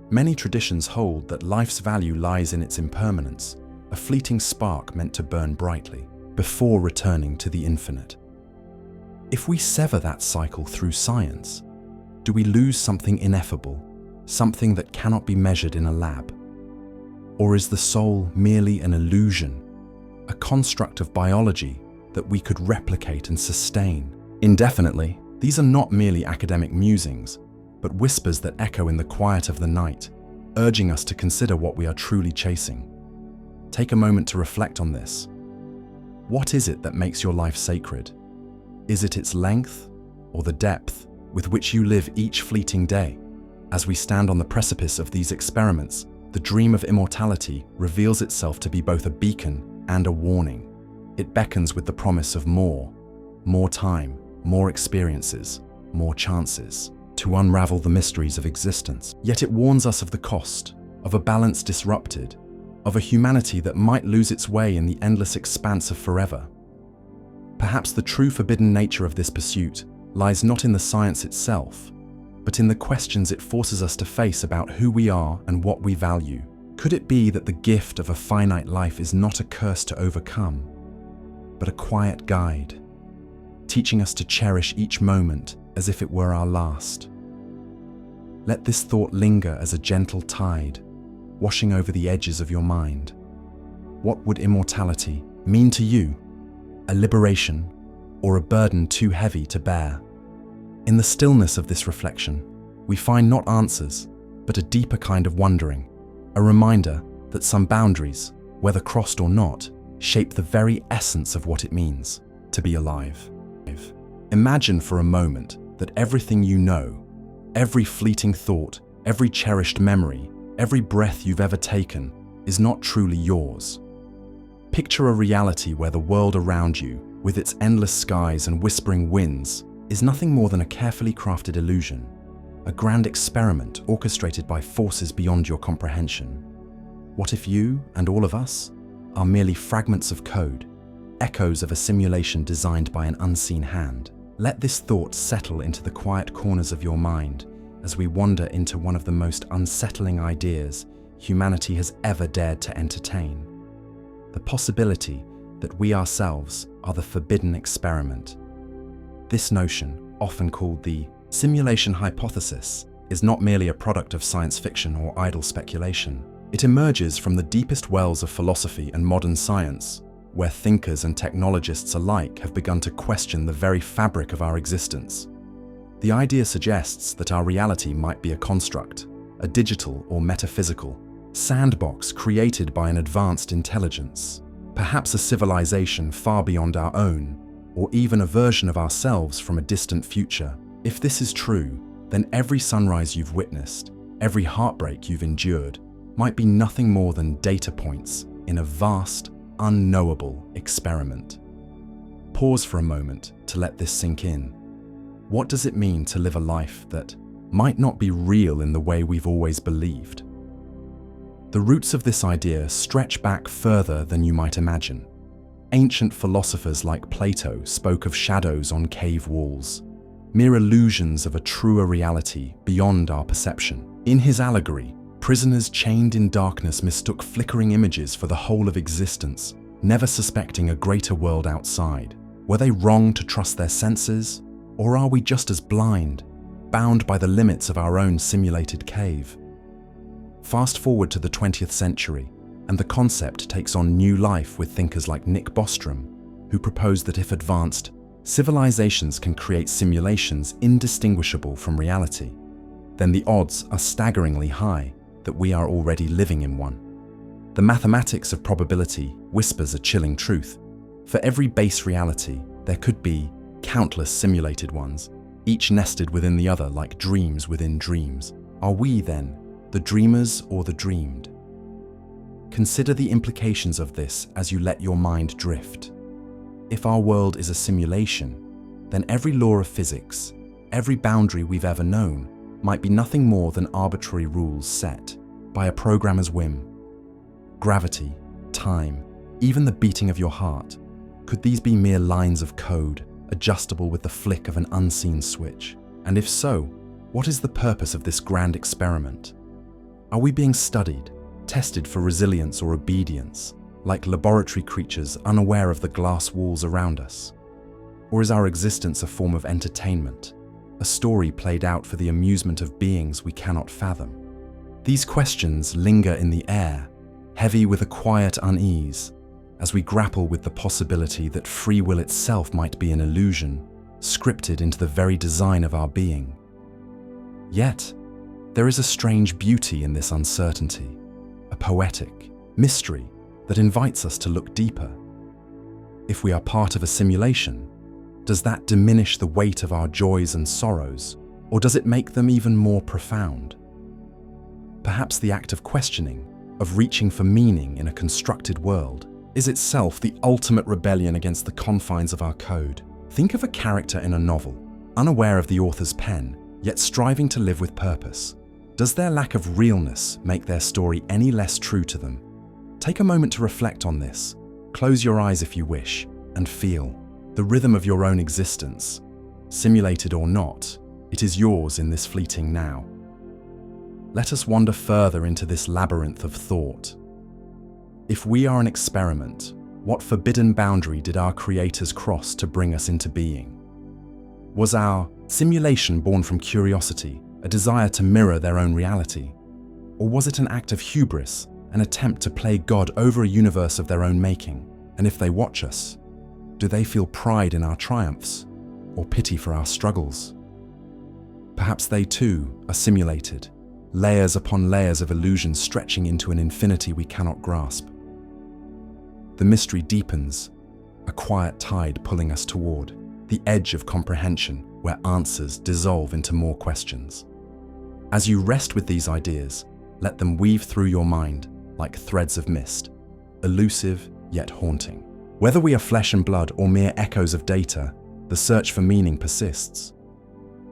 Speaker 1: Many traditions hold that life's value lies in its impermanence, a fleeting spark meant to burn brightly, before returning to the infinite. If we sever that cycle through science, do we lose something ineffable, something that cannot be measured in a lab? Or is the soul merely an illusion, a construct of biology that we could replicate and sustain indefinitely? These are not merely academic musings, but whispers that echo in the quiet of the night, urging us to consider what we are truly chasing. Take a moment to reflect on this. What is it that makes your life sacred? Is it its length or the depth with which you live each fleeting day? As we stand on the precipice of these experiments, the dream of immortality reveals itself to be both a beacon and a warning. It beckons with the promise of more time, more experiences, more chances to unravel the mysteries of existence. Yet it warns us of the cost, of a balance disrupted, of a humanity that might lose its way in the endless expanse of forever. Perhaps the true forbidden nature of this pursuit lies not in the science itself, but in the questions it forces us to face about who we are and what we value. Could it be that the gift of a finite life is not a curse to overcome, but a quiet guide, teaching us to cherish each moment as if it were our last? Let this thought linger as a gentle tide, washing over the edges of your mind. What would immortality mean to you? A liberation or a burden too heavy to bear? In the stillness of this reflection, we find not answers, but a deeper kind of wondering, a reminder that some boundaries, whether crossed or not, shape the very essence of what it means to be alive. Imagine for a moment that everything you know, every fleeting thought, every cherished memory, every breath you've ever taken is not truly yours. Picture a reality where the world around you, with its endless skies and whispering winds, is nothing more than a carefully crafted illusion, a grand experiment orchestrated by forces beyond your comprehension. What if you, and all of us, are merely fragments of code, echoes of a simulation designed by an unseen hand? Let this thought settle into the quiet corners of your mind as we wander into one of the most unsettling ideas humanity has ever dared to entertain: the possibility that we ourselves are the forbidden experiment. This notion, often called the simulation hypothesis, is not merely a product of science fiction or idle speculation. It emerges from the deepest wells of philosophy and modern science, where thinkers and technologists alike have begun to question the very fabric of our existence. The idea suggests that our reality might be a construct, a digital or metaphysical sandbox created by an advanced intelligence, perhaps a civilization far beyond our own, or even a version of ourselves from a distant future. If this is true, then every sunrise you've witnessed, every heartbreak you've endured, might be nothing more than data points in a vast, unknowable experiment. Pause for a moment to let this sink in. What does it mean to live a life that might not be real in the way we've always believed? The roots of this idea stretch back further than you might imagine. Ancient philosophers like Plato spoke of shadows on cave walls, mere illusions of a truer reality beyond our perception. In his allegory, prisoners chained in darkness mistook flickering images for the whole of existence, never suspecting a greater world outside. Were they wrong to trust their senses, or are we just as blind, bound by the limits of our own simulated cave? Fast forward to the 20th century, and the concept takes on new life with thinkers like Nick Bostrom, who proposed that if advanced, civilizations can create simulations indistinguishable from reality, then the odds are staggeringly high that we are already living in one. The mathematics of probability whispers a chilling truth. For every base reality, there could be countless simulated ones, each nested within the other like dreams within dreams. Are we, then, the dreamers or the dreamed? Consider the implications of this as you let your mind drift. If our world is a simulation, then every law of physics, every boundary we've ever known, might be nothing more than arbitrary rules set by a programmer's whim. Gravity, time, even the beating of your heart, could these be mere lines of code, adjustable with the flick of an unseen switch? And if so, what is the purpose of this grand experiment? Are we being studied, tested for resilience or obedience, like laboratory creatures unaware of the glass walls around us? Or is our existence a form of entertainment, a story played out for the amusement of beings we cannot fathom? These questions linger in the air, heavy with a quiet unease, as we grapple with the possibility that free will itself might be an illusion, scripted into the very design of our being. Yet, there is a strange beauty in this uncertainty, a poetic mystery that invites us to look deeper. If we are part of a simulation, does that diminish the weight of our joys and sorrows, or does it make them even more profound? Perhaps the act of questioning, of reaching for meaning in a constructed world, is itself the ultimate rebellion against the confines of our code. Think of a character in a novel, unaware of the author's pen, yet striving to live with purpose. Does their lack of realness make their story any less true to them? Take a moment to reflect on this. Close your eyes if you wish, and feel the rhythm of your own existence. Simulated or not, it is yours in this fleeting now. Let us wander further into this labyrinth of thought. If we are an experiment, what forbidden boundary did our creators cross to bring us into being? Was our simulation born from curiosity, a desire to mirror their own reality? Or was it an act of hubris, an attempt to play God over a universe of their own making? And if they watch us, do they feel pride in our triumphs or pity for our struggles? Perhaps they too are simulated, layers upon layers of illusion stretching into an infinity we cannot grasp. The mystery deepens, a quiet tide pulling us toward the edge of comprehension where answers dissolve into more questions. As you rest with these ideas, let them weave through your mind like threads of mist, elusive yet haunting. Whether we are flesh and blood or mere echoes of data, the search for meaning persists.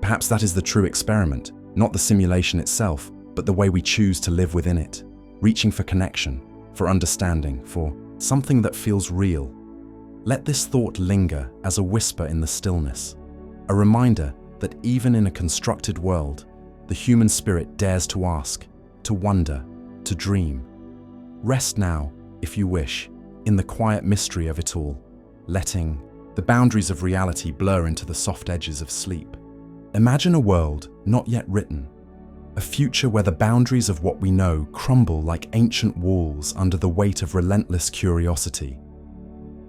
Speaker 1: Perhaps that is the true experiment, not the simulation itself, but the way we choose to live within it, reaching for connection, for understanding, for something that feels real. Let this thought linger as a whisper in the stillness, a reminder that even in a constructed world, the human spirit dares to ask, to wonder, to dream. Rest now, if you wish, in the quiet mystery of it all, letting the boundaries of reality blur into the soft edges of sleep. Imagine a world not yet written, a future where the boundaries of what we know crumble like ancient walls under the weight of relentless curiosity.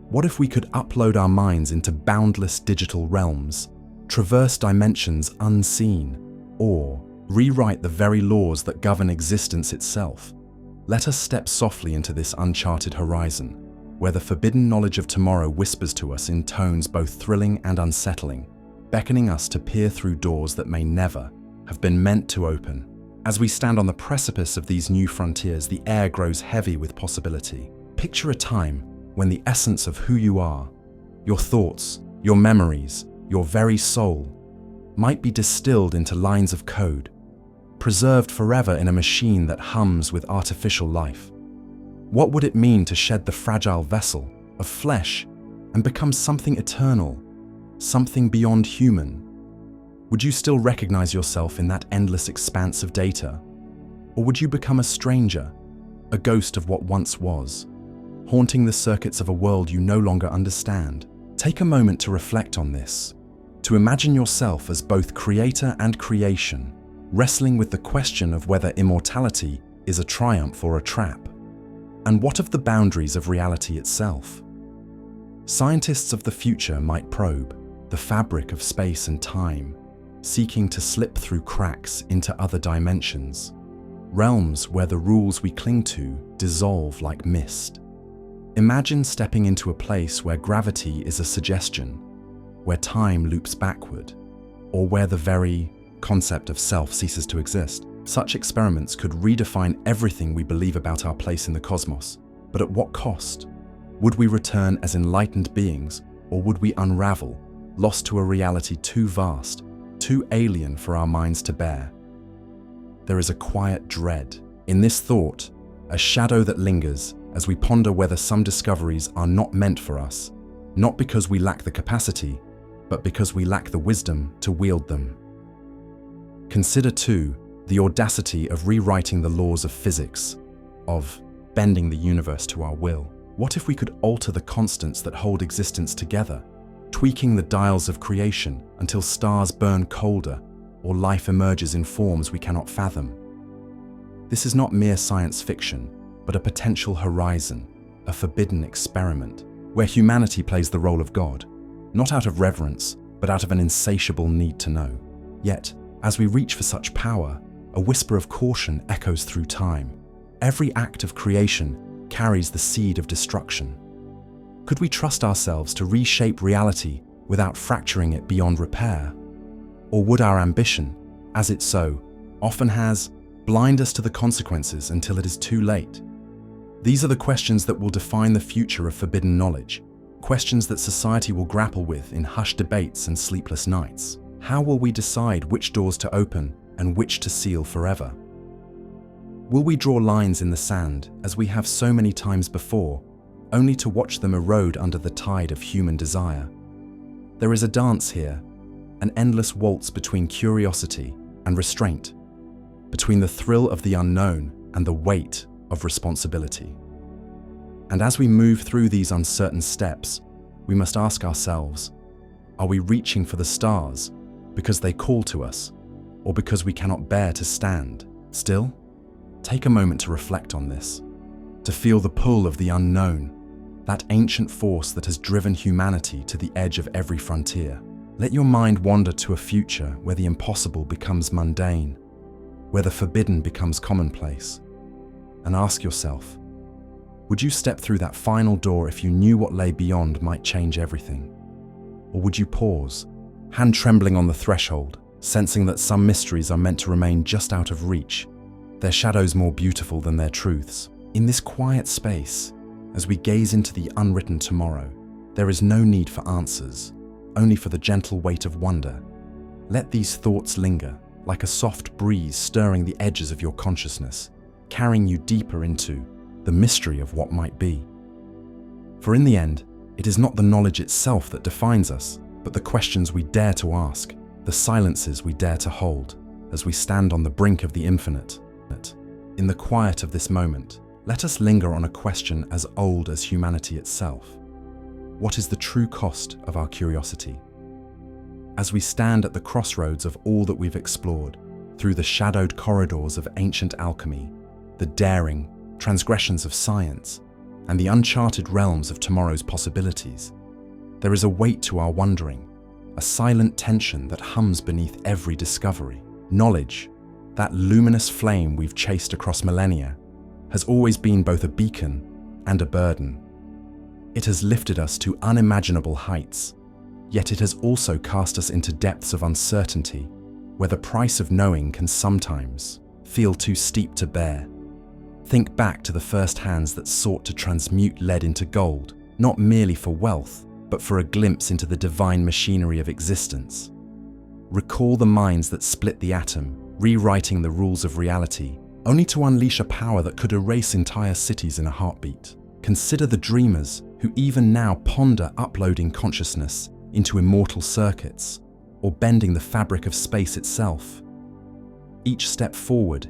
Speaker 1: What if we could upload our minds into boundless digital realms, traverse dimensions unseen, or rewrite the very laws that govern existence itself? Let us step softly into this uncharted horizon, where the forbidden knowledge of tomorrow whispers to us in tones both thrilling and unsettling. beckoning us to peer through doors that may never have been meant to open. As we stand on the precipice of these new frontiers, the air grows heavy with possibility. Picture a time when the essence of who you are, your thoughts, your memories, your very soul, might be distilled into lines of code, preserved forever in a machine that hums with artificial life. What would it mean to shed the fragile vessel of flesh and become something eternal, something beyond human? Would you still recognize yourself in that endless expanse of data? Or would you become a stranger, a ghost of what once was, haunting the circuits of a world you no longer understand? Take a moment to reflect on this, to imagine yourself as both creator and creation, wrestling with the question of whether immortality is a triumph or a trap. And what of the boundaries of reality itself? Scientists of the future might probe the fabric of space and time, seeking to slip through cracks into other dimensions, realms where the rules we cling to dissolve like mist. Imagine stepping into a place where gravity is a suggestion, where time loops backward, or where the very concept of self ceases to exist. Such experiments could redefine everything we believe about our place in the cosmos. But at what cost? Would we return as enlightened beings, or would we unravel, lost to a reality too vast, too alien for our minds to bear? There is a quiet dread in this thought, a shadow that lingers as we ponder whether some discoveries are not meant for us, not because we lack the capacity, but because we lack the wisdom to wield them. Consider, too, the audacity of rewriting the laws of physics, of bending the universe to our will. What if we could alter the constants that hold existence together, tweaking the dials of creation until stars burn colder or life emerges in forms we cannot fathom? This is not mere science fiction, but a potential horizon, a forbidden experiment, where humanity plays the role of God, not out of reverence, but out of an insatiable need to know. Yet, as we reach for such power, a whisper of caution echoes through time. Every act of creation carries the seed of destruction. Could we trust ourselves to reshape reality without fracturing it beyond repair? Or would our ambition, as it so often has, blind us to the consequences until it is too late? These are the questions that will define the future of forbidden knowledge, questions that society will grapple with in hushed debates and sleepless nights. How will we decide which doors to open and which to seal forever? Will we draw lines in the sand, as we have so many times before, only to watch them erode under the tide of human desire? There is a dance here, an endless waltz between curiosity and restraint, between the thrill of the unknown and the weight of responsibility. And as we move through these uncertain steps, we must ask ourselves, are we reaching for the stars because they call to us, or because we cannot bear to stand still? Take a moment to reflect on this, to feel the pull of the unknown, that ancient force that has driven humanity to the edge of every frontier. Let your mind wander to a future where the impossible becomes mundane, where the forbidden becomes commonplace, and ask yourself, would you step through that final door if you knew what lay beyond might change everything? Or would you pause, hand trembling on the threshold, sensing that some mysteries are meant to remain just out of reach, their shadows more beautiful than their truths? In this quiet space, as we gaze into the unwritten tomorrow, there is no need for answers, only for the gentle weight of wonder. Let these thoughts linger, like a soft breeze stirring the edges of your consciousness, carrying you deeper into the mystery of what might be. For in the end, it is not the knowledge itself that defines us, but the questions we dare to ask, the silences we dare to hold, as we stand on the brink of the infinite. In the quiet of this moment, let us linger on a question as old as humanity itself. What is the true cost of our curiosity? As we stand at the crossroads of all that we've explored, through the shadowed corridors of ancient alchemy, the daring transgressions of science, and the uncharted realms of tomorrow's possibilities, there is a weight to our wondering, a silent tension that hums beneath every discovery. Knowledge, that luminous flame we've chased across millennia, has always been both a beacon and a burden. It has lifted us to unimaginable heights, Yet it has also cast us into depths of uncertainty, where the price of knowing can sometimes feel too steep to bear. Think back to the first hands that sought to transmute lead into gold, not merely for wealth, but for a glimpse into the divine machinery of existence. Recall the minds that split the atom, rewriting the rules of reality, only to unleash a power that could erase entire cities in a heartbeat. Consider the dreamers who even now ponder uploading consciousness into immortal circuits, or bending the fabric of space itself. Each step forward,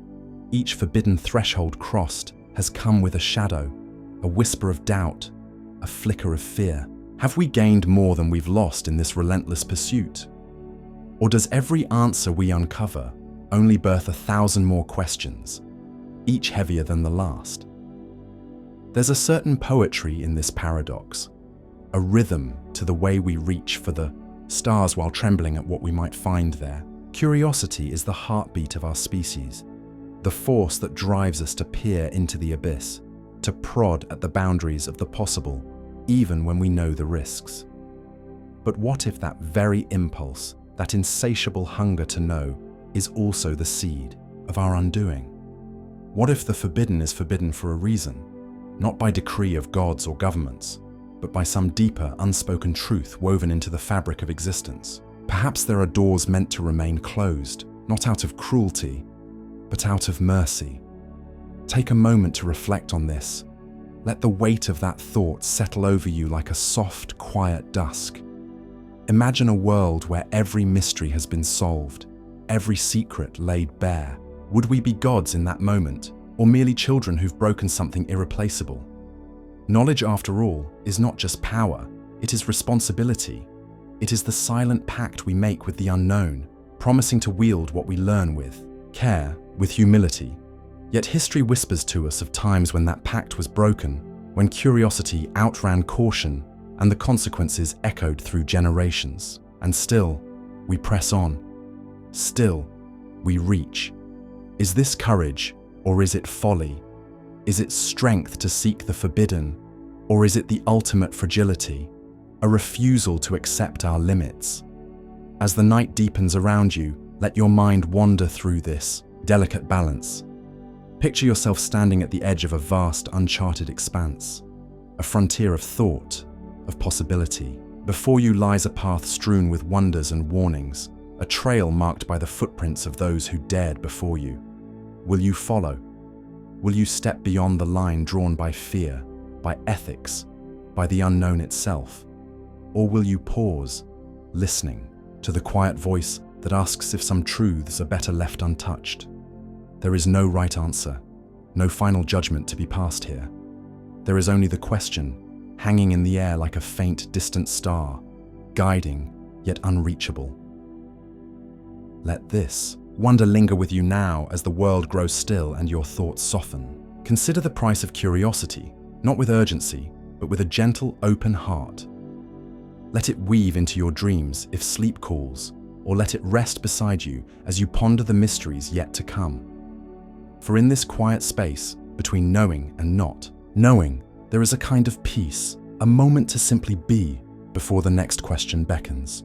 Speaker 1: each forbidden threshold crossed, has come with a shadow, a whisper of doubt, a flicker of fear. Have we gained more than we've lost in this relentless pursuit? Or does every answer we uncover only birth 1,000 more questions, each heavier than the last? There's a certain poetry in this paradox, a rhythm to the way we reach for the stars while trembling at what we might find there. Curiosity is the heartbeat of our species, the force that drives us to peer into the abyss, to prod at the boundaries of the possible, even when we know the risks. But what if that very impulse, that insatiable hunger to know, is also the seed of our undoing? What if the forbidden is forbidden for a reason, not by decree of gods or governments, but by some deeper, unspoken truth woven into the fabric of existence? Perhaps there are doors meant to remain closed, not out of cruelty, but out of mercy. Take a moment to reflect on this. Let the weight of that thought settle over you like a soft, quiet dusk. Imagine a world where every mystery has been solved, every secret laid bare. Would we be gods in that moment, or merely children who've broken something irreplaceable? Knowledge, after all, is not just power, it is responsibility. It is the silent pact we make with the unknown, promising to wield what we learn with care, with humility. Yet history whispers to us of times when that pact was broken, when curiosity outran caution and the consequences echoed through generations. And still, we press on. Still, we reach. Is this courage, or is it folly? Is it strength to seek the forbidden, or is it the ultimate fragility, a refusal to accept our limits? As the night deepens around you, let your mind wander through this delicate balance. Picture yourself standing at the edge of a vast, uncharted expanse, a frontier of thought, of possibility. Before you lies a path strewn with wonders and warnings, a trail marked by the footprints of those who dared before you. Will you follow? Will you step beyond the line drawn by fear, by ethics, by the unknown itself? Or will you pause, listening to the quiet voice that asks if some truths are better left untouched? There is no right answer, no final judgment to be passed here. There is only the question, hanging in the air like a faint, distant star, guiding yet unreachable. Let this wonder linger with you now as the world grows still and your thoughts soften. Consider the price of curiosity, not with urgency, but with a gentle, open heart. Let it weave into your dreams if sleep calls, or let it rest beside you as you ponder the mysteries yet to come. For in this quiet space, between knowing and not knowing, there is a kind of peace, a moment to simply be before the next question beckons.